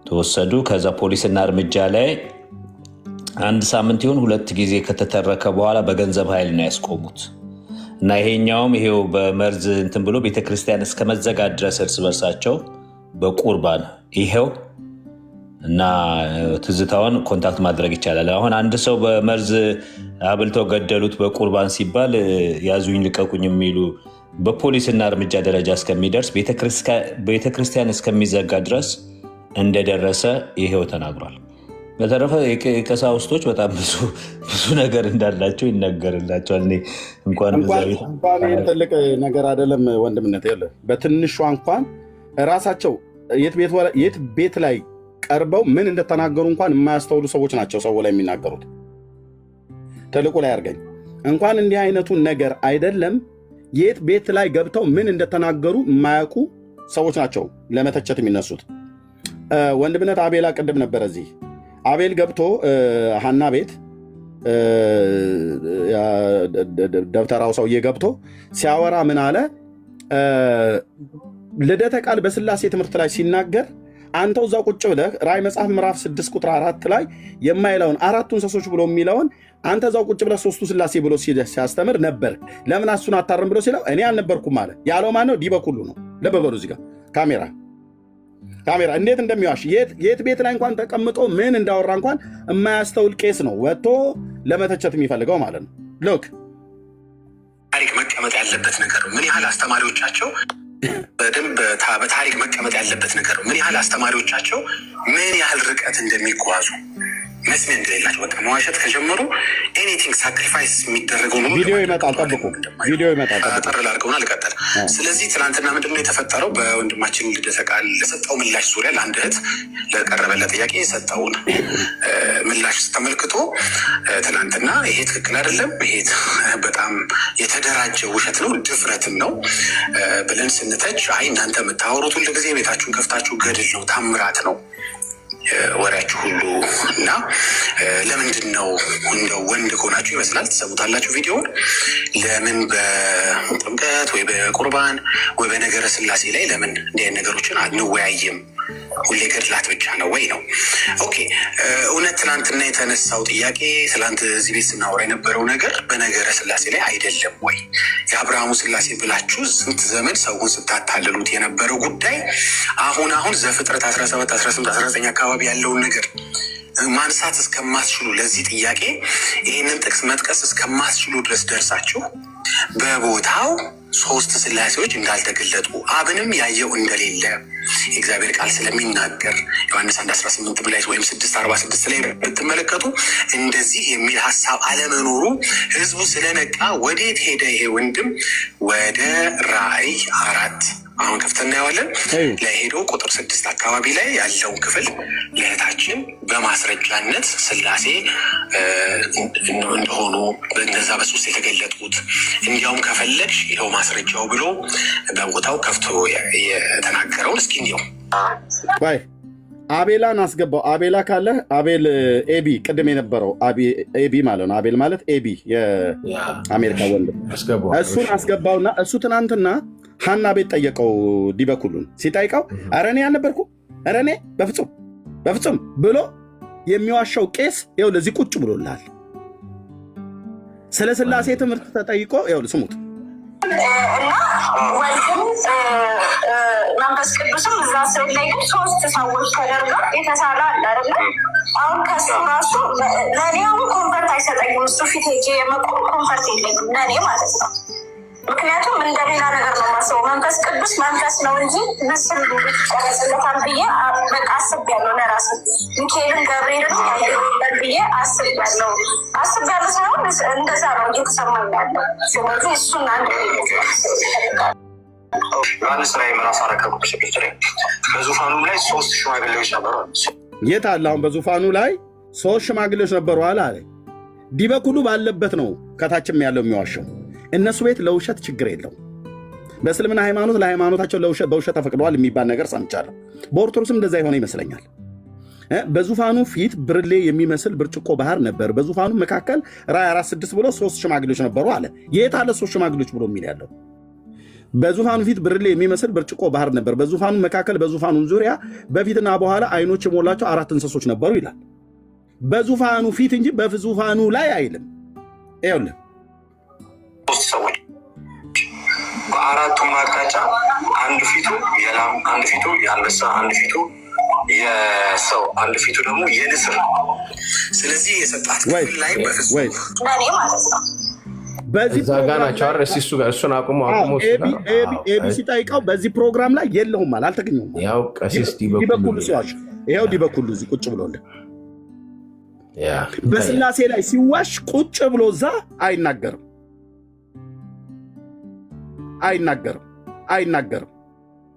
ተወሰዱ። ከዛ ፖሊስና እርምጃ ላይ 1 ሳምንት ይሁን 2 ጊዜ ከተተረከ በኋላ በገንዘብ ኃይል ነው ያስቆሙት እና ይሄኛውም ይሄው በመርዝ እንትን ብሎ ቤተክርስቲያን እስከ መዘጋት ድረስ እርስ በርሳቸው በቁርባን ይሄው እና ትዝታውን ኮንታክት ማድረግ ይቻላል። አሁን አንድ ሰው በመርዝ አብልተው ገደሉት በቁርባን ሲባል ያዙኝ ልቀቁኝ የሚሉ በፖሊስና እርምጃ ደረጃ እስከሚደርስ ቤተክርስቲያን እስከሚዘጋ ድረስ እንደደረሰ ይሄው ተናግሯል። በተረፈ የቀሳውስቶች በጣም ብዙ ነገር እንዳላቸው ይነገርላቸዋል። እንኳን ትልቅ ነገር አይደለም ወንድምነት የለ በትንሿ እንኳን ራሳቸው የት ቤት ላይ ቀርበው ምን እንደተናገሩ እንኳን የማያስተውሉ ሰዎች ናቸው ሰው ላይ የሚናገሩት። ትልቁ ላይ አድርገኝ እንኳን እንዲህ አይነቱን ነገር አይደለም የት ቤት ላይ ገብተው ምን እንደተናገሩ የማያውቁ ሰዎች ናቸው ለመተቸት የሚነሱት። ወንድምነት አቤላ ቅድም ነበር እዚህ አቤል ገብቶ ሀና ቤት ደብተራው ሰውዬ ገብቶ ሲያወራ ምን አለ? ልደተ ቃል በስላሴ ትምህርት ላይ ሲናገር አንተው እዛ ቁጭ ብለህ ራእይ መጽሐፍ ምዕራፍ 6 ቁጥር 4 ላይ የማይለውን አራቱ እንስሶች ብሎ የሚለውን አንተ እዛው ቁጭ ብለህ ሶስቱ ስላሴ ብሎ ሲያስተምር ነበር። ለምን እሱን አታርም ብሎ ሲለው እኔ አልነበርኩም አለ። ያለው ማን ነው? ዲበኩሉ ነው። ልብ በሉ እዚህ ጋር ካሜራ እንዴት እንደሚዋሽ የት ቤት ላይ እንኳን ተቀምጦ ምን እንዳወራ እንኳን የማያስተውል ቄስ ነው ወጥቶ ለመተቸት የሚፈልገው ማለት ነው። ሎክ ታሪክ መቀመጥ ያለበት ነገር ምን ያህል አስተማሪዎቻቸው በደንብ በታሪክ መቀመጥ ያለበት ነገር ምን ያህል አስተማሪዎቻቸው ምን ያህል ርቀት እንደሚጓዙ መስሚያ እንደሌላቸው በቃ መዋሸት ከጀመሩ ኤኒቲንግ ሳክሪፋይስ የሚደረገው ነው። ቪዲዮ ይመጣል፣ ጠብቁ። ቪዲዮ ይመጣል፣ ጠር ላድርገውና ልቀጥል። ስለዚህ ትናንትና ምንድነው የተፈጠረው? በወንድማችን ልደተ ቃል ለሰጠው ምላሽ ዙሪያ ለአንድ እህት ለቀረበለ ጥያቄ የሰጠውን ምላሽ ተመልክቶ ትናንትና ይሄ ትክክል አይደለም፣ ይሄ በጣም የተደራጀ ውሸት ነው፣ ድፍረትም ነው ብለን ስንተች፣ አይ እናንተ የምታወሩት ሁሉ ጊዜ ቤታችሁን ከፍታችሁ ገድል ነው፣ ታምራት ነው ወሬያችሁ ሁሉ እና ለምንድን ነው እንደው ወንድ ከሆናችሁ ይመስላል ትሰሙታላችሁ ቪዲዮውን፣ ለምን በጥምቀት ወይ በቁርባን ወይ በነገረ ስላሴ ላይ ለምን እንዲህ አይነት ነገሮችን አንወያይም? ሁሌ ገድላት ብቻ ነው ወይ ነው? ኦኬ እውነት ትናንትና የተነሳው ጥያቄ ትላንት እዚህ ቤት ስናወራ የነበረው ነገር በነገረ ስላሴ ላይ አይደለም ወይ? የአብርሃሙ ስላሴ ብላችሁ ስንት ዘመን ሰውን ስታታልሉት የነበረው ጉዳይ አሁን ዘፍጥረት 17 18 19 አካባቢ ያለውን ነገር ማንሳት እስከማትችሉ ለዚህ ጥያቄ ይህንን ጥቅስ መጥቀስ እስከማትችሉ ድረስ ደርሳችሁ በቦታው ሶስት ስላሴዎች እንዳልተገለጡ አብንም ያየው እንደሌለ የእግዚአብሔር ቃል ስለሚናገር ዮሐንስ 1:18 ላይ ወይም 6:46 ላይ ብትመለከቱ እንደዚህ የሚል ሀሳብ አለመኖሩ ህዝቡ ስለነቃ ወዴት ሄደ ይሄ ወንድም? ወደ ራእይ 4 አሁን ከፍተ እናየዋለን ላይ ሄዶ ቁጥር 6 አካባቢ ላይ ያለውን ክፍል ለእህታችን በማስረጃነት ስላሴ እንደሆኑ በእነዛ በሶስት የተገለጡት እንዲያውም ከፈለግሽ ይኸው ማስረጃው ብሎ በቦታው ከፍቶ የተናገረውን እስኪ እንዲያው አቤላን አስገባው። አቤላ ካለ አቤል ኤቢ ቅድም የነበረው ኤቢ ማለት ነው። አቤል ማለት ኤቢ የአሜሪካ ወንድም እሱን አስገባውና እሱ ትናንትና ሀና ቤት ጠየቀው። ዲበኩሉን ሲጠይቀው ኧረ እኔ አልነበርኩም፣ ኧረ እኔ በፍጹም ብሎ የሚዋሻው ቄስ ይኸው ለዚህ ቁጭ ብሎልሃል። ስለ ስላሴ ትምህርት ተጠይቆ ይኸው ስሙት እና ወልድም መንፈስ ቅዱስም እዛ ስዕል ላይ ግን ሶስት ሰዎች ተደርገው የተሳለ አለ አይደለ? አሁን ከሱ ራሱ ለእኔ አሁን ኮንፈርት አይሰጠኝም። እሱ ፊት ሄጄ የመቆም ኮንፈርት የለኝም ለእኔ ማለት ነው። ምክንያቱም እንደሌላ ነገር ነው ማስበው። መንፈስ ቅዱስ መንፈስ ነው እንጂ ምስል ይቀረጽለታል ብዬ በቃ አስቤያለሁ። ለራሴ ሚካኤልን ገብርኤልን ያየሁበት ብዬ አስቤያለሁ ሳይሆን እንደዛ ነው እየተሰማኝ ያለው። ስለዚህ እሱን አንድ ዮሐንስ ላይ ምዕራፍ 4 ቁጥር 6 ላይ በዙፋኑ ላይ 3 ሽማግሌዎች ነበሩ። የት አለ? አሁን በዙፋኑ ላይ 3 ሽማግሌዎች ነበሩ አለ። ዲበኩሉ ባለበት ነው ከታችም ያለው የሚዋሸው። እነሱ ቤት ለውሸት ችግር የለው። በእስልምና ሃይማኖት ለሃይማኖታቸው በውሸት ተፈቅደዋል የሚባል ነገር ሰምቻለሁ። በኦርቶዶክስም እንደዛ የሆነ ይመስለኛል። በዙፋኑ ፊት ብርሌ የሚመስል ብርጭቆ ባህር ነበር፣ በዙፋኑ መካከል ራእይ 4:6 ብሎ 3 ሽማግሌዎች ነበሩ አለ። የት አለ 3 ሽማግሌዎች ብሎ የሚል ያለው? በዙፋኑ ፊት ብርሌ የሚመስል ብርጭቆ ባህር ነበር፣ በዙፋኑ መካከል በዙፋኑ ዙሪያ በፊትና በኋላ አይኖች የሞላቸው 4 እንስሶች ነበሩ ይላል። በዙፋኑ ፊት እንጂ በዙፋኑ ላይ አይልም። ይኸውልህ 3 ሰዎች በአራቱም አቅጣጫ አንድ ፊቱ የላም፣ አንድ ፊቱ የአንበሳ፣ አንድ ፊቱ የሰው፣ አንድ ፊቱ ደግሞ የንስር። ስለዚህ የሰጣት ክፍል ላይ በፍጹም ለእኔ ማለት ነው በዚህ ጋር ናቸው አይደል? እሱን አቁሞ ኤቢ ሲጠይቀው በዚህ ፕሮግራም ላይ የለሁም አለ፣ አልተገኘሁም። ያው ቀሲስ ዲበኩሉ ሲዋሽ ይኸው ዲበኩሉ እዚህ ቁጭ ብሎልን በስላሴ ላይ ሲዋሽ ቁጭ ብሎ እዛ አይናገርም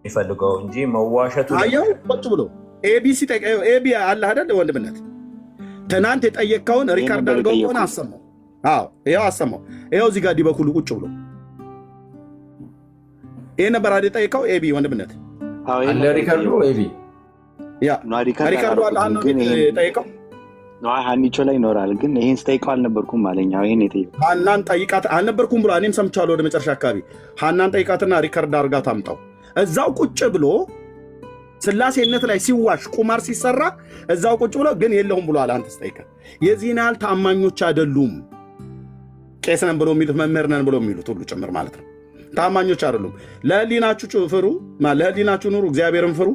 የሚፈልገው እንጂ መዋሸቱ አየው ቁጭ ብሎ ኤቢ ሲጠይቀው ኤቢ አለ አይደል? ወንድምነት ትናንት የጠየቅከውን ሪካርድ አድርገው ሆነ አሰማው። ይኸው አሰማው። ይኸው እዚህ ጋር ዲበኩሉ ቁጭ ብሎ ይሄ ነበር አይደል የጠየቀው ኤቢ? ወንድምነት አለ ሪካርዱ ኤቢ ሪካርዶ አለ አንዱ ጠይቀው ሀኒቾ ላይ ይኖራል። ግን ይሄን ስጠይቀው አልነበርኩም አለኝ። ይሄን የጠየቀው ሀናን ጠይቃት አልነበርኩም ብሎ እኔም ሰምቻለሁ። ወደ መጨረሻ አካባቢ ሀናን ጠይቃትና ሪካርድ አድርጋ ታምጣው። እዛው ቁጭ ብሎ ስላሴነት ላይ ሲዋሽ ቁማር ሲሰራ እዛው ቁጭ ብሎ ግን የለውም ብሏል። አንተ ስጠይቀ የዚህን ያህል ታማኞች አይደሉም። ቄስ ነን ብሎ የሚሉት መምህር ነን ብሎ የሚሉት ሁሉ ጭምር ማለት ነው። ታማኞች አይደሉም። ለህሊናችሁ ፍሩ፣ ለህሊናችሁ ኑሩ፣ እግዚአብሔርን ፍሩ።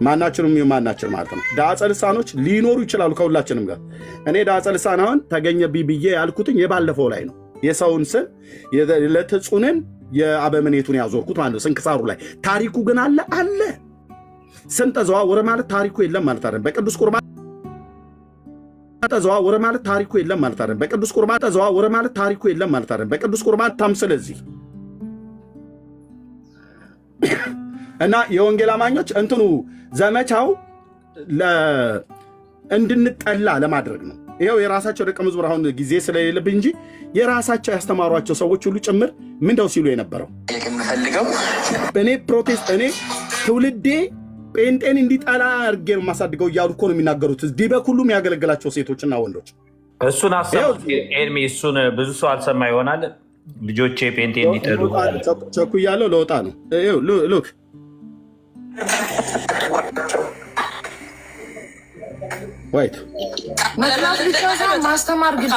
ማናችንም ማናችን ማለት ነው። ዳጸ ልሳኖች ሊኖሩ ይችላሉ ከሁላችንም ጋር። እኔ ዳጸ ልሳን አሁን ተገኘብኝ ብዬ ያልኩትኝ የባለፈው ላይ ነው። የሰውን ስም ለተጹንን የአበምኔቱን ያዞርኩት ማለት ነው ስንክሳሩ ላይ። ታሪኩ ግን አለ ስም ተዘዋወረ ማለት ታሪኩ የለም ማለት አይደለም። በቅዱስ ቁርባን ተዘዋወረ ማለት ታሪኩ የለም ማለት አይደለም። በቅዱስ ቁርባን ተዘዋወረ ማለት ታሪኩ የለም ማለት አይደለም። በቅዱስ ቁርባን ታም ስለዚህ እና የወንጌል አማኞች እንትኑ ዘመቻው እንድንጠላ ለማድረግ ነው። ይኸው የራሳቸው ደቀ መዝሙር አሁን ጊዜ ስለሌለብኝ እንጂ የራሳቸው ያስተማሯቸው ሰዎች ሁሉ ጭምር ምንደው ሲሉ የነበረው እኔ ትውልዴ ጴንጤን እንዲጠላ አድርጌ ነው የማሳድገው እያሉ እኮ ነው የሚናገሩት። እዚህ በኩሉም ያገለግላቸው ሴቶችና ወንዶች እሱን ኤርሚ እሱን ብዙ ሰው አልሰማ ይሆናል። ልጆቼ ጴንጤ እንዲጠሉ ቸኩያለሁ። ለወጣ ነው ሉክ ወይት ማስተማር ግን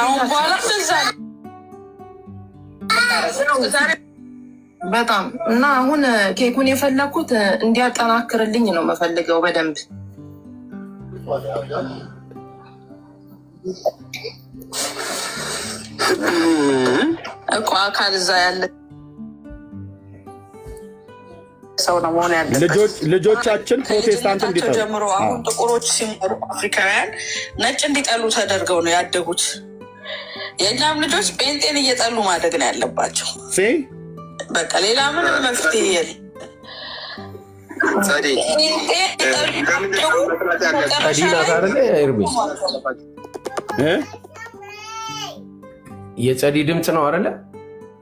በጣም እና አሁን ኬኩን የፈለኩት እንዲያጠናክርልኝ ነው የምፈልገው በደንብ እኮ አካል እዛ ያለ ሰው ነው መሆን ያለበት። ልጆቻችን ፕሮቴስታንት እንዲጠሉ ጀምሮ አሁን ጥቁሮች ሲመሩ አፍሪካውያን ነጭ እንዲጠሉ ተደርገው ነው ያደጉት። የእኛም ልጆች ጴንጤን እየጠሉ ማደግ ነው ያለባቸው። በቃ ሌላ ምንም መፍትሄ የለም። የጸዲ ድምፅ ነው አይደለ?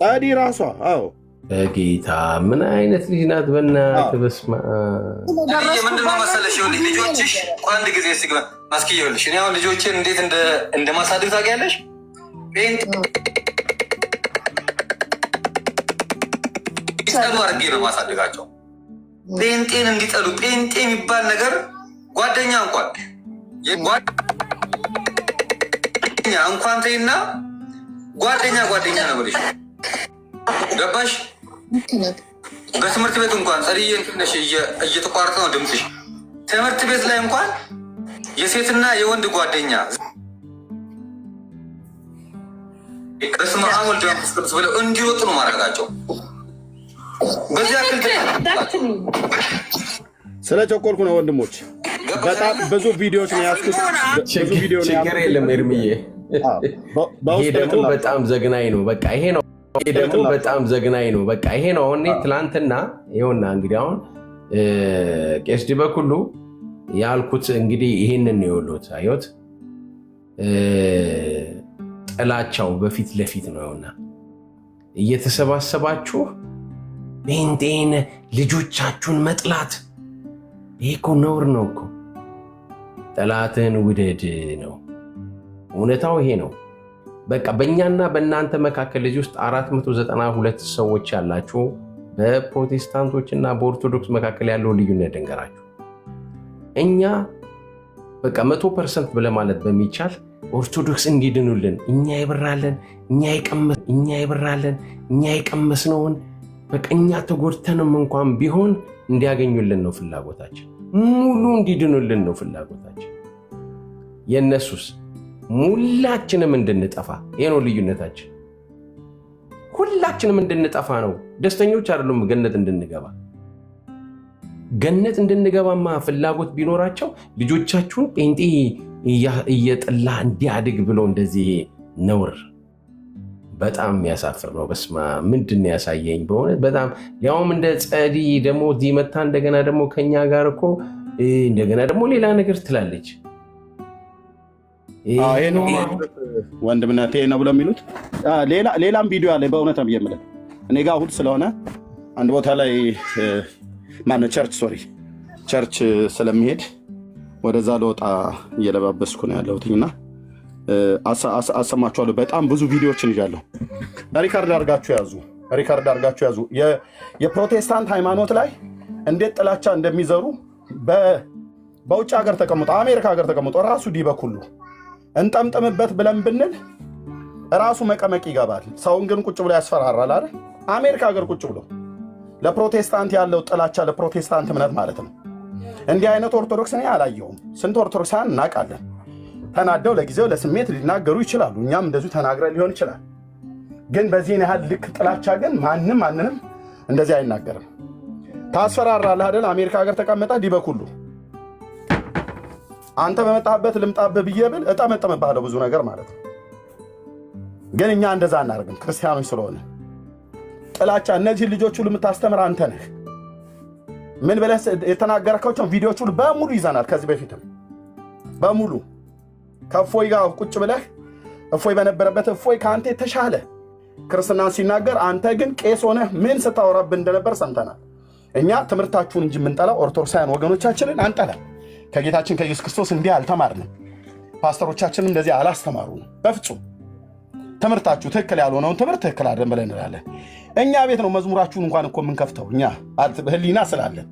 ጸዲ ራሷ አዎ በጌታ ምን አይነት ልጅ ናት? በእናትህ በስመ አብ ምንድነው መሰለሽ ልጆችሽ አንድ ጊዜ ሲግባ ማስኪየውልሽ እኔ አሁን ልጆችን እንዴት እንደማሳድግ ታውቂያለሽ? ጴንጤ አድርጌ ነው ማሳድጋቸው። ጴንጤን እንዲጠሉ ጴንጤ የሚባል ነገር ጓደኛ እንኳን ተይና ጓደኛ ነው ብለሽ ገባሽ? በትምህርት ቤት እንኳን ጸልዬ ትንሽ እየተቋረጠ ነው ድምፅሽ። ትምህርት ቤት ላይ እንኳን የሴትና የወንድ ጓደኛ በስመ አብ ወወልድ ወመንፈስ ቅዱስ ብለው እንዲወጡ ነው ማድረጋቸው። በዚህ ያክል ስለ ቸኮልኩ ነው ወንድሞች። በጣም ብዙ ቪዲዮዎች ነው ያስኩት። ችግር የለም ኤርሚዬ። ይሄ ደግሞ በጣም ዘግናኝ ነው። በቃ ይሄ ነው ደግሞ በጣም ዘግናኝ ነው። በቃ ይሄ ነው። አሁን ትላንትና ይኸውና እንግዲህ አሁን ቄስ ዲበኩሉ ያልኩት እንግዲህ ይሄንን ነው የወሎት አዮት ጥላቻው በፊት ለፊት ነው። ይኸውና እየተሰባሰባችሁ ጴንጤን ልጆቻችሁን መጥላት ይሄ እኮ ነውር ነው እኮ። ጠላትህን ውደድ ነው እውነታው። ይሄ ነው በቃ። በእኛና በእናንተ መካከል ልጅ ውስጥ 492 ሰዎች ያላችሁ በፕሮቴስታንቶችና በኦርቶዶክስ መካከል ያለው ልዩነት ደንገራችሁ። እኛ በቃ 100% ብለማለት በሚቻል ኦርቶዶክስ እንዲድኑልን እኛ ይብራለን፣ እኛ ይብራለን፣ እኛ የቀመስነውን በቃ እኛ ተጎድተንም እንኳን ቢሆን እንዲያገኙልን ነው ፍላጎታችን። ሙሉ እንዲድኑልን ነው ፍላጎታችን። የነሱስ ሁላችንም እንድንጠፋ ይሄ ነው ልዩነታችን። ሁላችንም እንድንጠፋ ነው። ደስተኞች አይደሉም ገነት እንድንገባ። ገነት እንድንገባማ ፍላጎት ቢኖራቸው ልጆቻችሁን ጴንጤ እየጠላ እንዲያድግ ብሎ እንደዚህ ነውር በጣም የሚያሳፍር ነው። በስማ ምንድን ያሳየኝ በእውነት በጣም ያውም እንደ ጸዲ ደግሞ እዚህ መታ እንደገና ደግሞ ከኛ ጋር እኮ እንደገና ደግሞ ሌላ ነገር ትላለች። ወንድምነት ይሄ ነው ብለው የሚሉት ሌላም ቪዲዮ አለ። በእውነት ነው የምልህ እኔ ጋር እሑድ ስለሆነ አንድ ቦታ ላይ ማነው ቸርች ስለሚሄድ ወደዛ ለወጣ እየለባበስኩ ነው ያለሁትና አሰማችኋለሁ። በጣም ብዙ ቪዲዮዎችን ይዣለሁ። ሪካርድ አድርጋችሁ ያዙ። የፕሮቴስታንት ሃይማኖት ላይ እንዴት ጥላቻ እንደሚዘሩ በውጭ ሀገር ተቀምጦ አሜሪካ ሀገር ተቀምጦ ራሱ ዲበኩሉ እንጠምጥምበት ብለን ብንል ራሱ መቀመቅ ይገባል። ሰውን ግን ቁጭ ብሎ ያስፈራራል አይደል? አሜሪካ ሀገር ቁጭ ብሎ ለፕሮቴስታንት ያለው ጥላቻ ለፕሮቴስታንት እምነት ማለት ነው። እንዲህ አይነት ኦርቶዶክስ እኔ አላየሁም። ስንት ኦርቶዶክሳን እናውቃለን። ተናደው ለጊዜው ለስሜት ሊናገሩ ይችላሉ። እኛም እንደዚሁ ተናግረን ሊሆን ይችላል። ግን በዚህን ያህል ልክ ጥላቻ ግን ማንንም እንደዚህ አይናገርም። ታስፈራራለህ አይደል? አሜሪካ ሀገር ተቀመጠ ዲበኩሉ አንተ በመጣህበት ልምጣብህ ብዬ ብል እጠመጥምብሃለሁ ብዙ ነገር ማለት ነው። ግን እኛ እንደዛ አናደርግም ክርስቲያኖች ስለሆነ። ጥላቻ እነዚህ ልጆች ሁሉ የምታስተምር አንተ ነህ። ምን ብለህ የተናገርከው ቪዲዮዎች ሁሉ በሙሉ ይዘናል። ከዚህ በፊትም በሙሉ ከእፎይ ጋር ቁጭ ብለህ እፎይ በነበረበት እፎይ ከአንተ የተሻለ ክርስትናን ሲናገር፣ አንተ ግን ቄስ ሆነህ ምን ስታወራብን እንደነበር ሰምተናል። እኛ ትምህርታችሁን እንጂ የምንጠላው ኦርቶዶክሳውያን ወገኖቻችንን አንጠላም። ከጌታችን ከኢየሱስ ክርስቶስ እንዲህ አልተማርንም። ፓስተሮቻችንም እንደዚህ አላስተማሩንም በፍጹም። ትምህርታችሁ ትክክል ያልሆነውን ትምህርት ትክክል አይደለም ብለን እንላለን። እኛ ቤት ነው መዝሙራችሁን እንኳን እኮ የምንከፍተው። እኛ ህሊና ስላለን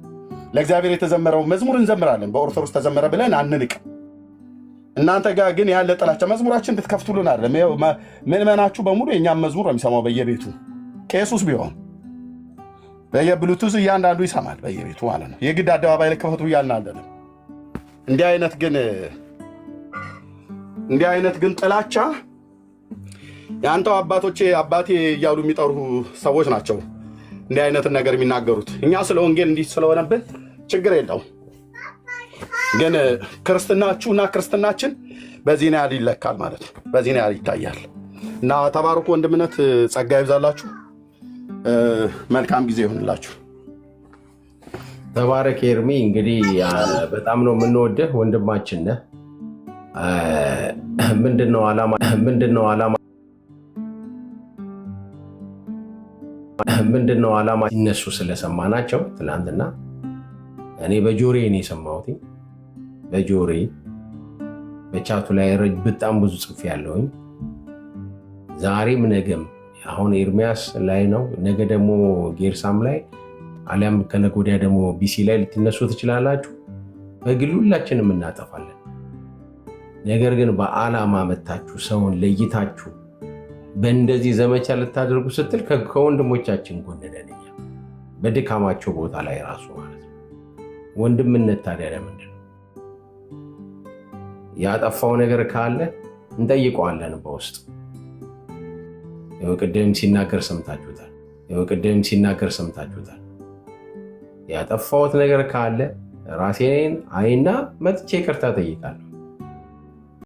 ለእግዚአብሔር የተዘመረው መዝሙር እንዘምራለን። በኦርቶዶክስ ተዘመረ ብለን አንንቅም። እናንተ ጋር ግን ያለ ጥላቻ መዝሙራችን እንድትከፍቱልን አይደለም። ምዕመናችሁ በሙሉ የእኛም መዝሙር ነው የሚሰማው በየቤቱ። ቄሱስ ቢሆን በየብሉቱዝ እያንዳንዱ ይሰማል በየቤቱ ማለት ነው። የግድ አደባባይ ላይ ክፈቱ እያልን አለንም። እንዲህ አይነት ግን ጥላቻ የአንተው አባቴ እያሉ የሚጠሩ ሰዎች ናቸው እንዲህ አይነትን ነገር የሚናገሩት። እኛ ስለ ወንጌል እንዲህ ስለሆነብን ችግር የለው። ግን ክርስትናችሁና ክርስትናችን በዚህ ያህል ይለካል ማለት ነው። በዚህ ያህል ይታያል። እና ተባረኩ። ወንድምነት ጸጋ ይብዛላችሁ። መልካም ጊዜ ይሆንላችሁ። ተባረክ ኤርሚ። እንግዲህ በጣም ነው የምንወደህ ወንድማችን ነህ። ምንድነው ዓላማ ሲነሱ ስለሰማናቸው ትናንትና እኔ በጆሬ ነው የሰማሁት። በጆሬ በቻቱ ላይ በጣም ብዙ ጽፍ ያለውኝ ዛሬም ነገም። አሁን ኤርሚያስ ላይ ነው፣ ነገ ደግሞ ጌርሳም ላይ አሊያም ከነገ ወዲያ ደግሞ ቢሲ ላይ ልትነሱ ትችላላችሁ። በግል ሁላችንም እናጠፋለን። ነገር ግን በዓላማ መታችሁ ሰውን ለይታችሁ በእንደዚህ ዘመቻ ልታደርጉ ስትል ከወንድሞቻችን ጎን ነን እኛ፣ በድካማቸው ቦታ ላይ ራሱ ማለት ነው። ወንድምነት ታዲያ ለምንድን ነው? ያጠፋው ነገር ካለ እንጠይቀዋለን በውስጥ። ቅድም ሲናገር ሰምታችሁታል። ያጠፋሁት ነገር ካለ ራሴን አይና መጥቼ ይቅርታ ጠይቃለሁ።